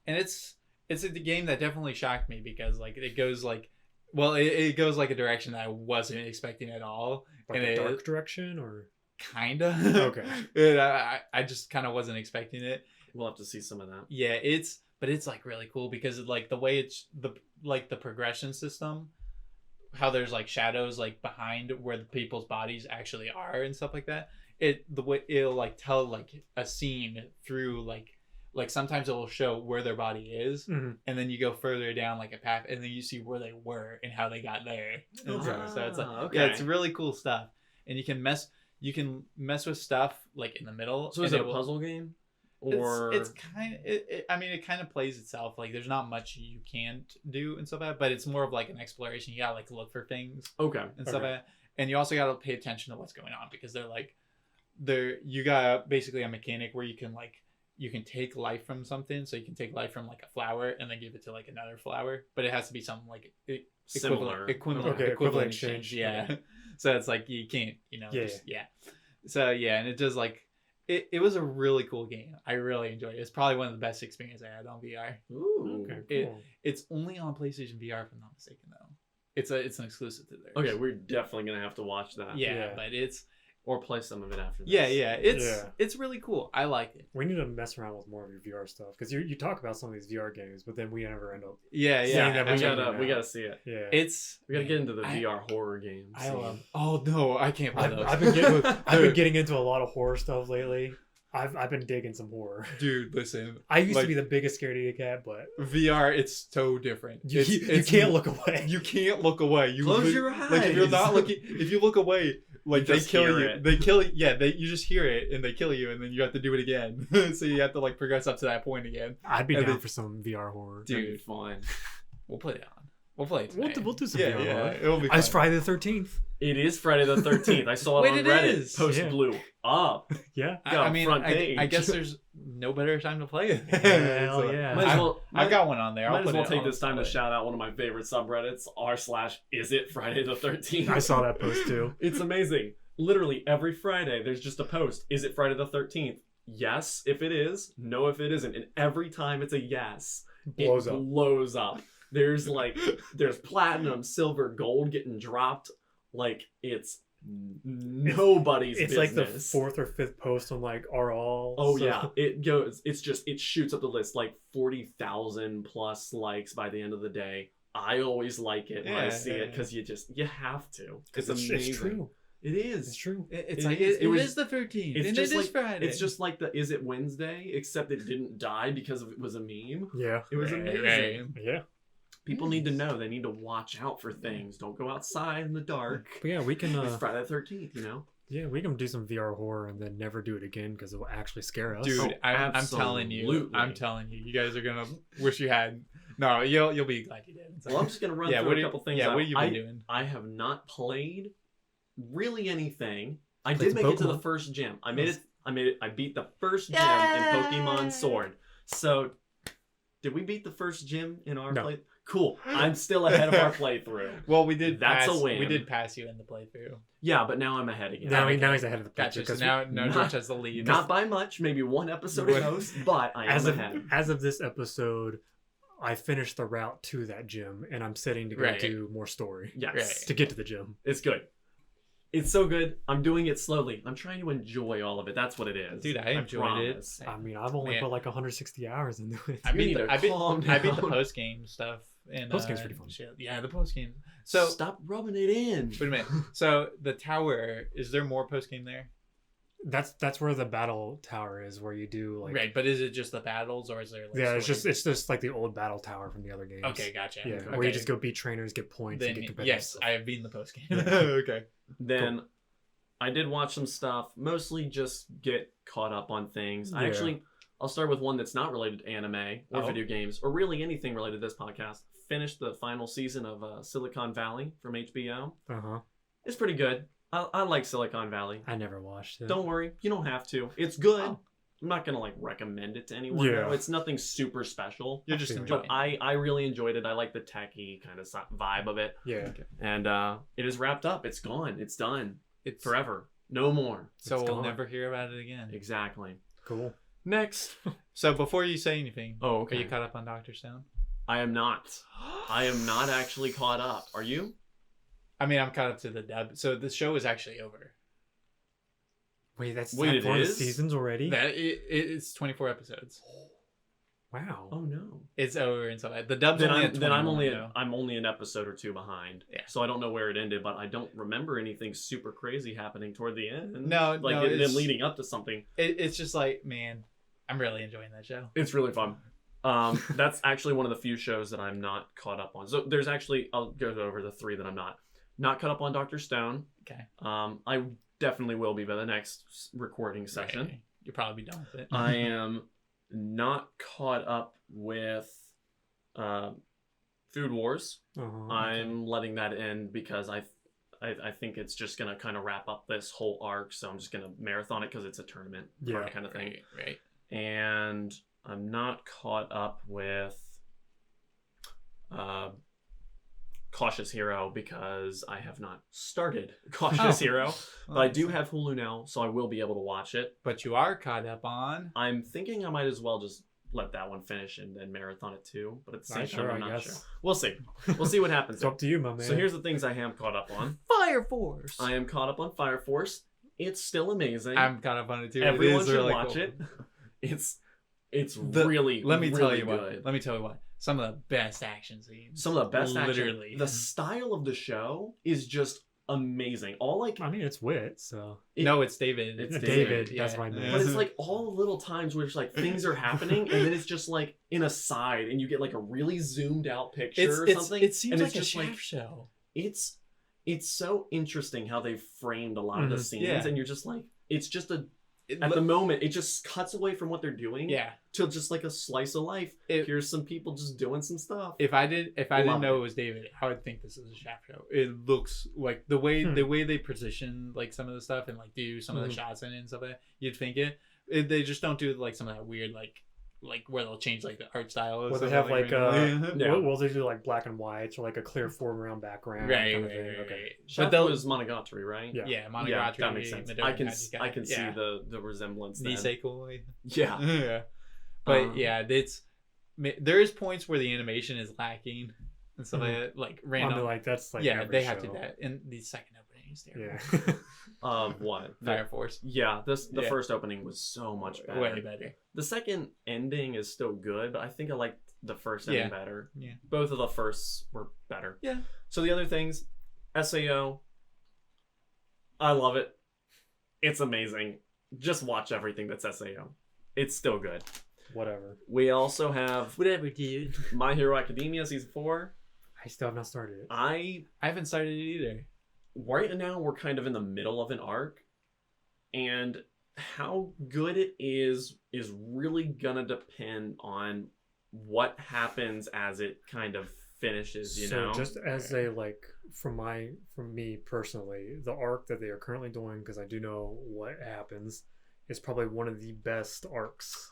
S1: And it's a game that definitely shocked me because like it goes like it goes like a direction that I wasn't expecting at all.
S3: Like a dark direction or
S1: kinda.
S3: Okay.
S1: And I just kind of wasn't expecting it.
S2: We'll have to see some of that.
S1: Yeah, it's like really cool because of, like the way it's the progression system, how there's like shadows like behind where the people's bodies actually are and stuff like that. The way it'll like tell like a scene through like sometimes it will show where their body is, and then you go further down like a path and then you see where they were and how they got there. And so it's like yeah, it's really cool stuff. And you can mess with stuff like in the middle.
S2: So is it a puzzle game? Or
S1: it's kind of it kind of plays itself. Like there's not much you can't do and stuff like that, but it's more of like an exploration. You gotta like look for things and stuff like that. And you also gotta pay attention to what's going on because you got basically a mechanic where you can like you can take life from something. So you can take life from like a flower and then give it to like another flower, but it has to be something like
S2: Similar.
S1: equivalent exchange. Yeah.
S2: Okay.
S1: So it's like you can't,
S3: Yeah.
S1: So yeah, and it just like it was a really cool game. I really enjoyed it. It's probably one of the best experiences I had on VR.
S2: Ooh.
S3: Okay, cool.
S1: It's only on PlayStation VR if I'm not mistaken though. It's an exclusive to theirs.
S2: Okay, we're definitely gonna have to watch that.
S1: Yeah, but it's
S2: Or play some of it after this.
S1: it's really cool. I like it.
S3: We need to mess around with more of your VR stuff because you talk about some of these VR games, but then we never end up.
S1: Yeah.
S3: Seeing that
S2: We gotta see it.
S3: Yeah,
S2: We gotta get into the VR horror games.
S3: I love.
S1: Oh no, I can't play those.
S3: I've been getting into a lot of horror stuff lately. I've been digging some horror.
S1: Dude, listen.
S3: I used to be the biggest scaredy cat, but
S1: VR, it's so different.
S3: You can't look away.
S1: You can't look away. You
S2: Close your eyes.
S1: Like if you're not looking, if you look away, like they
S2: just
S1: kill
S2: hear
S1: you.
S2: it.
S1: They kill you. Yeah, you just hear it and they kill you, and then you have to do it again. So you have to like progress up to that point again.
S3: I'd be
S1: And
S3: down
S1: then-
S3: for some VR horror.
S2: Dude,
S1: Dude.
S2: fun.
S1: We'll play it on. We'll play it tonight.
S3: We'll do some
S1: yeah,
S3: VR
S1: yeah,
S3: horror.
S1: it'll be fun.
S3: It's Friday the 13th.
S2: It is Friday the 13th. I saw it
S1: Wait,
S2: on
S1: it
S2: Reddit.
S1: is.
S2: Post
S3: Yeah.
S2: blew up.
S3: Yeah.
S1: I mean,
S2: front
S1: I
S2: page.
S1: guess there's no better time to play it.
S3: Hell
S1: So,
S3: yeah.
S2: Might as well.
S1: I've got one on there.
S2: Might
S1: I'll
S2: as
S1: put
S2: well
S1: it
S2: take
S1: on
S2: this time to
S1: Friday.
S2: shout out one of my favorite subreddits, r/is it Friday the 13th.
S3: I saw that post too.
S2: It's amazing. Literally every Friday, there's just a post. Is it Friday the 13th? Yes, if it is. No, if it isn't. And every time it's a yes,
S3: Blows
S2: it
S3: up.
S2: blows up. There's there's platinum, silver, gold getting dropped. Like it's nobody's
S3: It's
S2: business.
S3: like the fourth or fifth post on like RL.
S2: Oh
S3: so-
S2: yeah, it goes. It shoots up the list like 40,000 plus likes by the end of the day. I always like it when I
S1: Yeah,
S2: see it
S1: yeah.
S2: because you have to. It's
S3: It's
S2: amazing.
S3: true.
S2: It is.
S3: It's true.
S1: It's
S2: It
S1: like
S2: is-
S1: it
S2: it was-
S1: is the 13th.
S2: It's
S1: and
S2: just
S1: it is
S2: like
S1: Friday.
S2: It's just like the Is It Wednesday, except it didn't die because it was a meme.
S3: Yeah.
S2: It was
S1: Right,
S2: amazing.
S1: right.
S3: Yeah.
S2: People need to know. They need to watch out for things. Don't go outside in the dark.
S3: But yeah, we can.
S2: It's Friday the 13th.
S3: Yeah, we can do some VR horror and then never do it again because it will actually scare us.
S1: Dude,
S2: Oh,
S1: I'm telling you,
S2: absolutely.
S1: you guys are gonna wish you had. No, you'll be glad you did.
S2: Well, I'm just gonna run
S1: Yeah,
S2: through
S1: what
S2: a
S1: do you-
S2: couple things.
S1: yeah, what have you been doing?
S2: I have not played really anything. I
S3: Played
S2: did make
S3: some
S2: it to the
S3: Pokemon.
S2: first gym. I made it. I beat the first gym in Pokemon Sword. So, did we beat the first gym in our
S3: No.
S2: play? Cool. I'm still ahead of our playthrough.
S1: Well, we did.
S2: That's a
S1: pass,
S2: win.
S1: We did pass you in the playthrough.
S2: Yeah, but now I'm ahead again.
S3: Now,
S1: okay.
S3: now he's ahead of the
S1: Gotcha.
S3: picture.
S1: So now
S2: not-
S1: George has the lead.
S2: Not by much, maybe one episode
S1: What?
S2: ago, but I am ahead.
S3: as of this episode, I finished the route to that gym and I'm sitting to go
S1: Right.
S3: do more story
S2: Yes,
S1: Right.
S3: to get to the gym.
S2: it's good. It's so good. I'm doing it slowly. I'm trying to enjoy all of it. That's what it is.
S1: Dude, I enjoyed it.
S2: promise.
S3: I mean, I've only
S1: Man.
S3: put like 160 hours into it.
S1: I
S2: You
S1: beat
S2: need
S1: the,
S2: to
S1: I beat,
S2: calm
S1: I beat the
S2: down.
S1: post game stuff. And
S3: Post game's pretty fun.
S1: shit. Yeah, the post game. So
S2: Stop rubbing it in.
S1: wait a minute. So the tower, is there more post game there?
S3: That's where the battle tower is, where you do like
S1: Right, but is it just the battles or is there? Like,
S3: yeah,
S1: story?
S3: it's just like the old battle tower from the other games.
S1: Okay, gotcha.
S3: Yeah,
S1: Okay.
S3: where you just go beat trainers, get points, and
S1: Then
S3: get competitive.
S1: yes, I have beaten the post game.
S3: Yeah.
S1: Okay.
S2: Then I did watch some stuff, mostly just get caught up on things.
S3: Yeah.
S2: I'll start with one that's not related to anime or
S1: Oh.
S2: video games or really anything related to this podcast. Finished the final season of Silicon Valley from HBO.
S3: Uh huh.
S2: It's pretty good. I like Silicon Valley.
S3: I never watched it.
S2: Don't worry, you don't have to. It's good.
S1: Oh.
S2: I'm not gonna like recommend it to anyone.
S3: Yeah.
S2: though. It's nothing super special.
S1: You're just
S3: But
S1: enjoying.
S2: But I really enjoyed it. I like the techie kind of vibe of it.
S3: Yeah.
S2: And it is wrapped up. It's gone. It's done.
S1: It's
S2: Forever. No more.
S1: So
S3: It's
S1: we'll
S3: gone.
S1: never hear about it again.
S2: Exactly.
S3: Cool.
S2: Next.
S1: So before you say anything,
S2: Oh,
S1: are
S2: okay.
S1: you caught up on Dr. Stone?
S2: I am not. I am not actually caught up. Are you?
S1: I mean, I'm caught up to the dub. So the show is actually over.
S3: Wait, that's
S2: Wait, it
S3: one of the
S2: is?
S3: seasons already?
S1: It's 24 episodes.
S3: Wow.
S2: Oh no.
S1: It's over, and so the dub's
S2: Then
S1: only
S2: I'm
S1: at
S2: then I'm
S1: 21,
S2: only
S1: though.
S2: I'm only an episode or two behind.
S1: Yeah.
S2: So I don't know where it ended, but I don't remember anything super crazy happening toward the end.
S1: No,
S2: like
S1: no,
S2: it,
S1: it's-
S2: then leading up to something.
S1: It's just like, man, I'm really enjoying that show.
S2: It's really fun. That's actually one of the few shows that I'm not caught up on. So there's actually I'll go over the three that I'm not caught up on. Dr. Stone.
S1: Okay.
S2: I definitely will be by the next recording session.
S1: Right. You'll probably be done with it.
S2: I am not caught up with Food Wars.
S3: Uh-huh.
S2: I'm letting that end because I think it's just gonna kind of wrap up this whole arc. So I'm just gonna marathon it because it's a tournament
S3: Yeah,
S2: kind of thing.
S1: Right.
S2: and I'm not caught up with Cautious Hero because I have not started Cautious Hero, but I do have Hulu now, so I will be able to watch it.
S1: But you are caught up on.
S2: I'm thinking I might as well just let that one finish and then marathon it too, but at the same time, I'm not sure. We'll see. We'll see what happens.
S3: It's up to you, my man.
S2: So here's the things I am caught up on.
S1: Fire Force.
S2: I am caught up on Fire Force. It's still amazing.
S1: I'm caught up on it too.
S2: Everyone should
S1: really
S2: watch
S1: cool.
S2: it. It's really,
S1: let me tell
S2: really
S1: you
S2: good.
S1: what. Let me tell you what. Some of the best action scenes.
S2: Some of the best
S1: Literally.
S2: action. The style of the show is just amazing.
S3: I mean, it's Wit, so.
S1: No, it's David.
S2: It's
S3: David.
S1: Yeah.
S3: That's my name.
S2: But it's like all the little times where it's like things are happening and then it's just like in a side and you get like a really zoomed out picture or something.
S1: It seems
S2: and
S1: like
S2: it's
S1: a
S2: just
S1: shaft
S2: like
S1: show.
S2: it's so interesting how they've framed a lot of the scenes
S1: Yeah.
S2: and you're just like it's just at the moment it just cuts away from what they're doing to just like a slice of life. Here's some people just doing some stuff.
S1: If I didn't know it was David, I would think this is a shaft show. It looks like the way they position like some of the stuff and like do some of the shots in it and stuff like that, you'd think it. They just don't do like some of that weird like where they'll change like the art style.
S3: Well, they have like well, they do like black and white or like a clear foreground background.
S1: Right.
S2: Okay.
S1: But
S2: that was Monogatari, right?
S1: Yeah, Monogatari.
S2: Yeah, that makes sense. I can see the resemblance.
S1: Nisekoi.
S2: Yeah.
S1: Yeah. But there is points where the animation is lacking and stuff like random.
S3: I mean, like that's like
S1: they have to do that in the second opening is terrible.
S3: Yeah.
S2: What?
S1: Fire Force.
S2: Yeah, the first opening was so much better.
S1: Way better.
S2: The second ending is still good, but I think I liked the first ending better.
S1: Yeah.
S2: Both of the firsts were better.
S1: Yeah.
S2: So the other things, SAO, I love it. It's amazing. Just watch everything that's SAO. It's still good.
S3: Whatever.
S2: We also have
S1: Whatever, dude.
S2: My Hero Academia Season 4.
S3: I still have not started it.
S2: I
S1: haven't started it either.
S2: Right now, we're kind of in the middle of an arc, and how good it is really gonna depend on what happens as it kind of finishes, you know?
S3: So just as a like from me personally, the arc that they are currently doing, because I do know what happens, is probably one of the best arcs.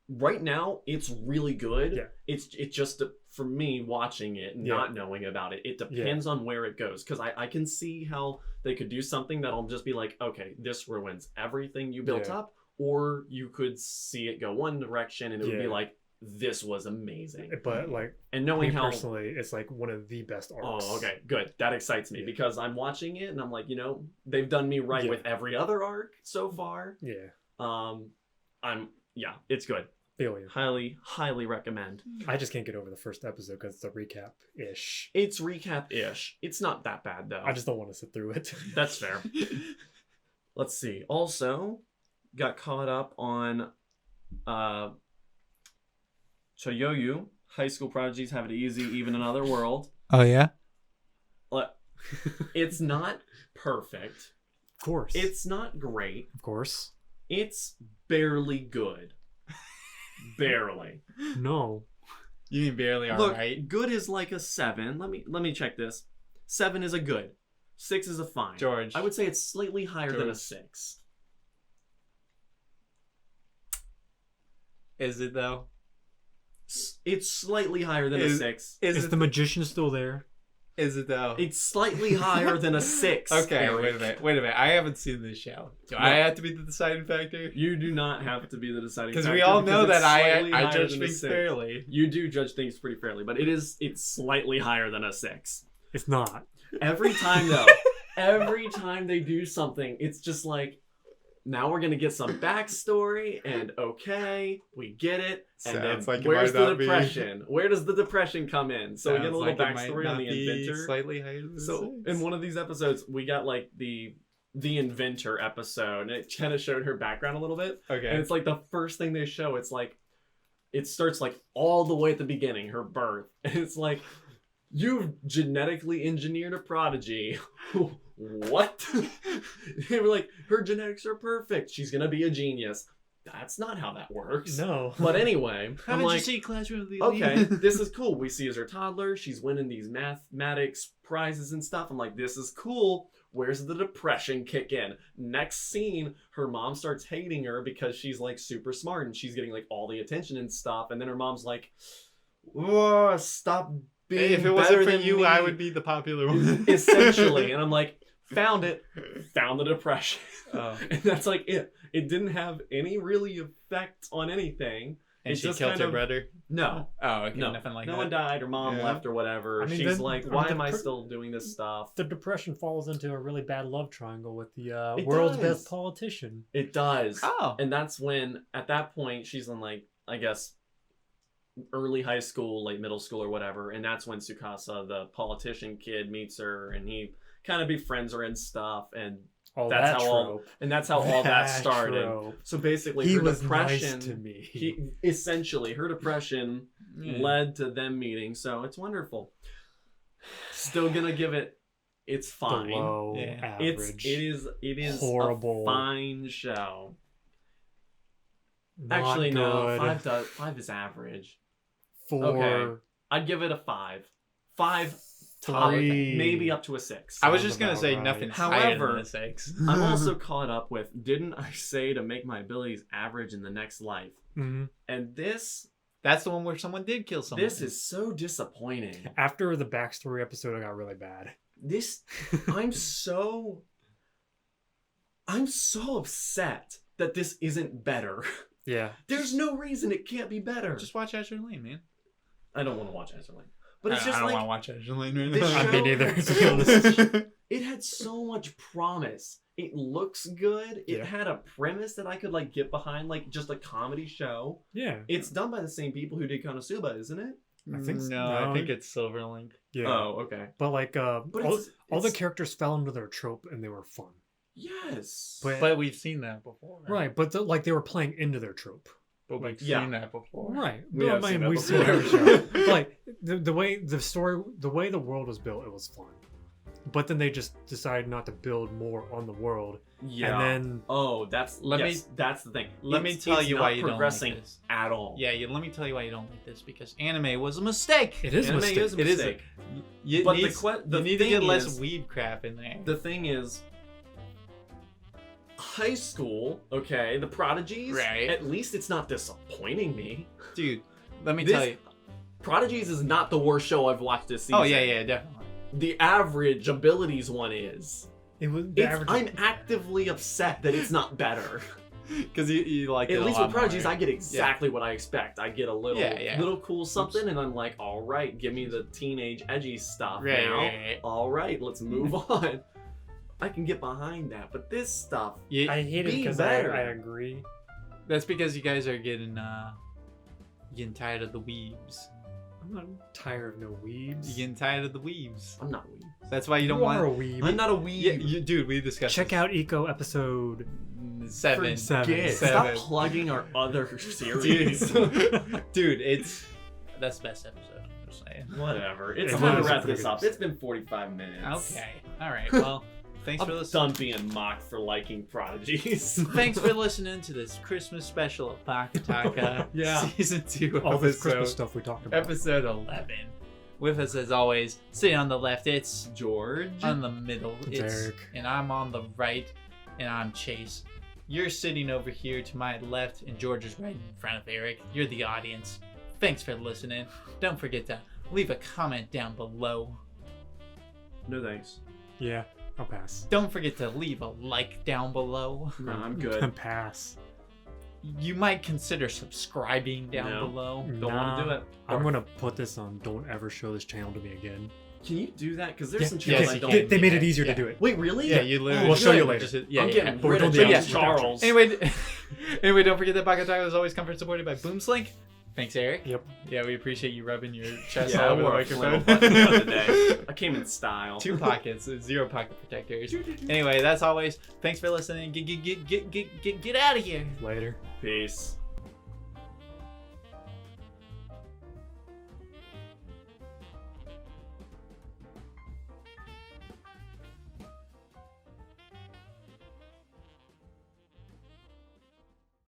S2: Right now, it's really good.
S3: Yeah.
S2: It's just for me watching it, not knowing about it. It depends on where it goes, because I can see how they could do something that'll just be like, okay, this ruins everything you built up, or you could see it go one direction and it would be like, this was amazing.
S3: But like,
S2: and knowing how
S3: personally, it's like one of the best arcs.
S2: Oh, okay, good. That excites me because I'm watching it and I'm like, they've done me right with every other arc so far.
S3: Yeah.
S2: It's good.
S3: Billion.
S2: Highly recommend.
S3: I just can't get over the first episode because it's a recap-ish.
S2: It's recap-ish. It's not that bad, though.
S3: I just don't want to sit through it.
S2: That's fair. Let's see. Also, got caught up on Choyoyu. High School Prodigies Have It Easy, Even in Another World.
S1: Oh, yeah?
S2: It's not perfect.
S3: Of course.
S2: It's not great.
S3: Of course.
S2: It's barely good. Barely.
S3: No.
S1: You mean barely alright?
S2: Look, good is like a 7. Let me check this. 7 is a good. 6 is a fine.
S1: George.
S2: I would say it's slightly higher than a 6.
S1: Is it though?
S2: It's slightly higher than a 6.
S3: Is the magician still there?
S1: Is it though?
S2: It's slightly higher than a 6.
S1: Okay,
S2: Eric.
S1: wait a minute. I haven't seen this show. Do I have to be the deciding factor?
S2: You do not have to be the deciding factor.
S1: Because we all know that I judge
S2: than
S1: things fairly.
S2: You do judge things pretty fairly, but it's slightly higher than a 6.
S3: It's not.
S2: Every time though, every time they do something, it's just like, now we're gonna get some backstory, and okay, we get it. And
S1: Sounds
S2: then
S1: like it
S2: where's
S1: might
S2: the
S1: not be.
S2: depression? Where does the depression come in? So we get a little backstory on the inventor.
S1: Slightly higher than
S2: So
S1: 6.
S2: in one of these episodes, we got like the inventor episode, and it kind of showed her background a little bit.
S1: Okay.
S2: And it's like the first thing they show. It's like it starts like all the way at the beginning, her birth, and it's like, you've genetically engineered a prodigy. What? They were like, her genetics are perfect. She's gonna be a genius. that's not how that works.
S3: No.
S2: But anyway, I'm
S1: Haven't you
S2: like,
S1: seen Classroom of the
S2: okay,
S1: Elite?
S2: this is cool. We see as her toddler, she's winning these mathematics prizes and stuff. I'm like, this is cool. Where's the depression kick in? Next scene, her mom starts hating her because she's like super smart and she's getting like all the attention and stuff. And then her mom's like, "Whoa, stop being
S1: Hey, if it
S2: better
S1: wasn't for
S2: than
S1: you,
S2: me."
S1: I would be the popular one.
S2: Essentially. And I'm like, found the depression.
S1: Oh.
S2: And that's like it. It didn't have any really effect on anything.
S1: And
S2: It's
S1: she
S2: just
S1: killed
S2: kind
S1: her
S2: of-
S1: brother.
S2: No.
S1: Oh, okay,
S2: No,
S1: nothing like
S2: no
S1: that.
S2: one died. Her mom
S1: Yeah.
S2: left or whatever.
S3: I mean,
S2: She's
S3: then-
S2: like,
S3: the
S2: why am I
S3: depre-
S2: still doing this stuff?
S3: The depression falls into a really bad love triangle with the
S2: It
S3: world's
S2: does.
S3: best politician.
S2: It does.
S1: Oh,
S2: And that's when, at that point, she's in like, I guess, early high school, like middle school or whatever. And that's when Tsukasa, the politician kid, meets her and he kind of befriends her and stuff. And
S3: Oh,
S2: that's
S3: that
S2: how all
S3: trope.
S2: all that started.
S3: trope.
S2: So basically,
S3: He
S2: her
S3: was
S2: depression.
S3: nice to me.
S2: Essentially, her depression
S1: Yeah.
S2: led to them meeting. So it's wonderful. Still gonna give it. It's fine.
S3: Below
S1: Yeah.
S3: average.
S2: It is
S3: Horrible.
S2: a fine show.
S3: Not
S2: Actually, no,
S3: good.
S2: five is average.
S3: 4.
S2: Okay. I'd give it a 5. 5 top,
S3: 3.
S2: maybe up to a 6.
S1: I was
S3: Sounds
S1: just gonna
S3: about
S1: say
S3: right.
S1: nothing.
S2: However,
S1: higher than a 6.
S2: I'm also caught up with. Didn't I say to make my abilities average in the next life?
S3: Mhm.
S2: And this
S1: That's the one where someone did kill someone.
S2: this is so disappointing.
S3: After the backstory episode, it got really bad.
S2: This I'm so upset that this isn't better.
S3: Yeah.
S2: There's no reason it can't be better.
S1: just watch Azure Lane, man.
S2: I don't want to watch Ezra Lane. But it's just
S1: I don't
S2: like
S1: want to watch Azure Lane right
S2: this
S1: now.
S2: show-
S3: Me neither, to be honest.
S2: it had so much promise. It looks good. It
S3: Yeah.
S2: had a premise that I could like get behind, like just a comedy show.
S3: Yeah.
S2: It's done by the same people who did Konosuba, isn't it?
S3: I think so.
S1: no, I think it's Silverlink.
S3: Yeah.
S2: Oh, okay.
S3: But like,
S2: But
S3: all the
S2: it's-
S3: characters fell into their trope and they were fun.
S2: Yes.
S1: But we've seen that before.
S3: Right, but like they were playing into their trope.
S1: But we've
S2: Yeah.
S1: seen that before.
S3: Right.
S2: We
S3: But,
S2: have
S3: I
S2: seen
S3: mean,
S2: that
S3: we've seen
S2: before.
S3: every show. Like the way the story, the way the world was built, it was fun. But then they just decided not to build more on the world.
S2: Yeah.
S3: And then
S2: Oh, that's that's the thing.
S1: Let me tell you
S2: not
S1: why you don't like
S2: progressing
S1: this.
S2: at all.
S1: Yeah, let me tell you why you don't like this, because anime was a mistake.
S3: it is a
S2: Anime
S3: mistake.
S2: is a
S1: It is
S2: mistake.
S1: You
S2: But
S1: need,
S2: the
S1: you need to
S2: thing
S1: get less
S2: is-
S1: weeb crap in there.
S2: The thing is, high school, okay, the Prodigies,
S1: Right.
S2: at least it's not disappointing me.
S1: Dude, let me
S2: This-
S1: tell you.
S2: Prodigies is not the worst show I've watched this season.
S1: Oh, yeah, definitely.
S2: The average abilities one is.
S3: It was the
S2: It's,
S3: average.
S2: I'm actively upset that it's not better.
S1: Because you like it
S2: At
S1: a
S2: least
S1: lot
S2: with Prodigies,
S1: more.
S2: I get exactly what I expect. I get a little
S1: Yeah.
S2: little cool something, and I'm like, all right, give me the teenage edgy stuff
S1: Right,
S2: now.
S1: right.
S2: All right, let's move on. I can get behind that, but this stuff,
S3: I hate it
S2: Be
S3: because
S2: better.
S3: I agree.
S1: That's because you guys are getting tired of the weebs.
S3: I'm not tired of no weebs.
S1: You're getting tired of the weebs.
S2: I'm not a weeb.
S1: That's why you don't
S3: are a
S1: want.
S3: weeb.
S2: I'm not a weeb.
S1: Yeah, dude, we discussed.
S3: Check
S1: this.
S3: out Eco episode.
S1: 7.
S3: Seven.
S2: Stop plugging our other series.
S1: Dude, that's the best episode. I'm just saying.
S2: Whatever. It's
S3: It
S2: time to
S3: was a
S2: wrap
S3: pretty
S2: this
S3: good
S2: up. It's been 45 minutes.
S1: Okay. All right. Well, thanks for
S2: I'm
S1: listening.
S2: done being mocked for liking Prodigies.
S1: Thanks for listening to this Christmas special of BakTaka.
S2: Yeah.
S1: Season 2
S3: All this Christmas
S1: episode,
S3: stuff we talked about.
S1: episode 11. With us as always, sitting on the left, it's
S2: George.
S1: on the middle,
S3: It's
S1: it's
S3: Eric.
S1: and I'm on the right, and I'm Chase. You're sitting over here to my left, and George is right in front of Eric. You're the audience. Thanks for listening. Don't forget to leave a comment down below.
S2: No thanks.
S3: Yeah, I'll pass.
S1: Don't forget to leave a like down below.
S2: No, I'm good.
S3: Pass.
S1: You might consider subscribing down
S2: No.
S1: below.
S2: Don't want to do it.
S3: I'm gonna put this on. Don't ever show this channel to me again.
S2: Can you do that? Because there's
S3: Yeah,
S2: some
S1: yes,
S2: channels I
S1: you
S2: don't.
S1: can.
S3: They made it
S1: Yeah,
S3: easier
S1: yeah.
S3: to do it.
S2: Wait, really?
S1: Yeah, you literally.
S3: We'll show you
S2: good.
S3: later.
S1: Just- yeah,
S2: I'm
S1: yeah.
S2: getting
S3: But we
S2: rid
S3: don't
S2: of
S3: do
S2: James
S3: that.
S2: Charles.
S1: Anyway, don't forget that BakTaka is always comfort supported by Boomslink. Thanks, Eric.
S3: Yep.
S1: Yeah, we appreciate you rubbing your chest
S2: Yeah, I
S1: all over the
S2: wore a flannel
S1: microphone.
S2: button the other day. I came in style.
S1: 2 pockets, 0 pocket protectors. Anyway, that's always. Thanks for listening. Get out of here.
S3: Later.
S2: Peace.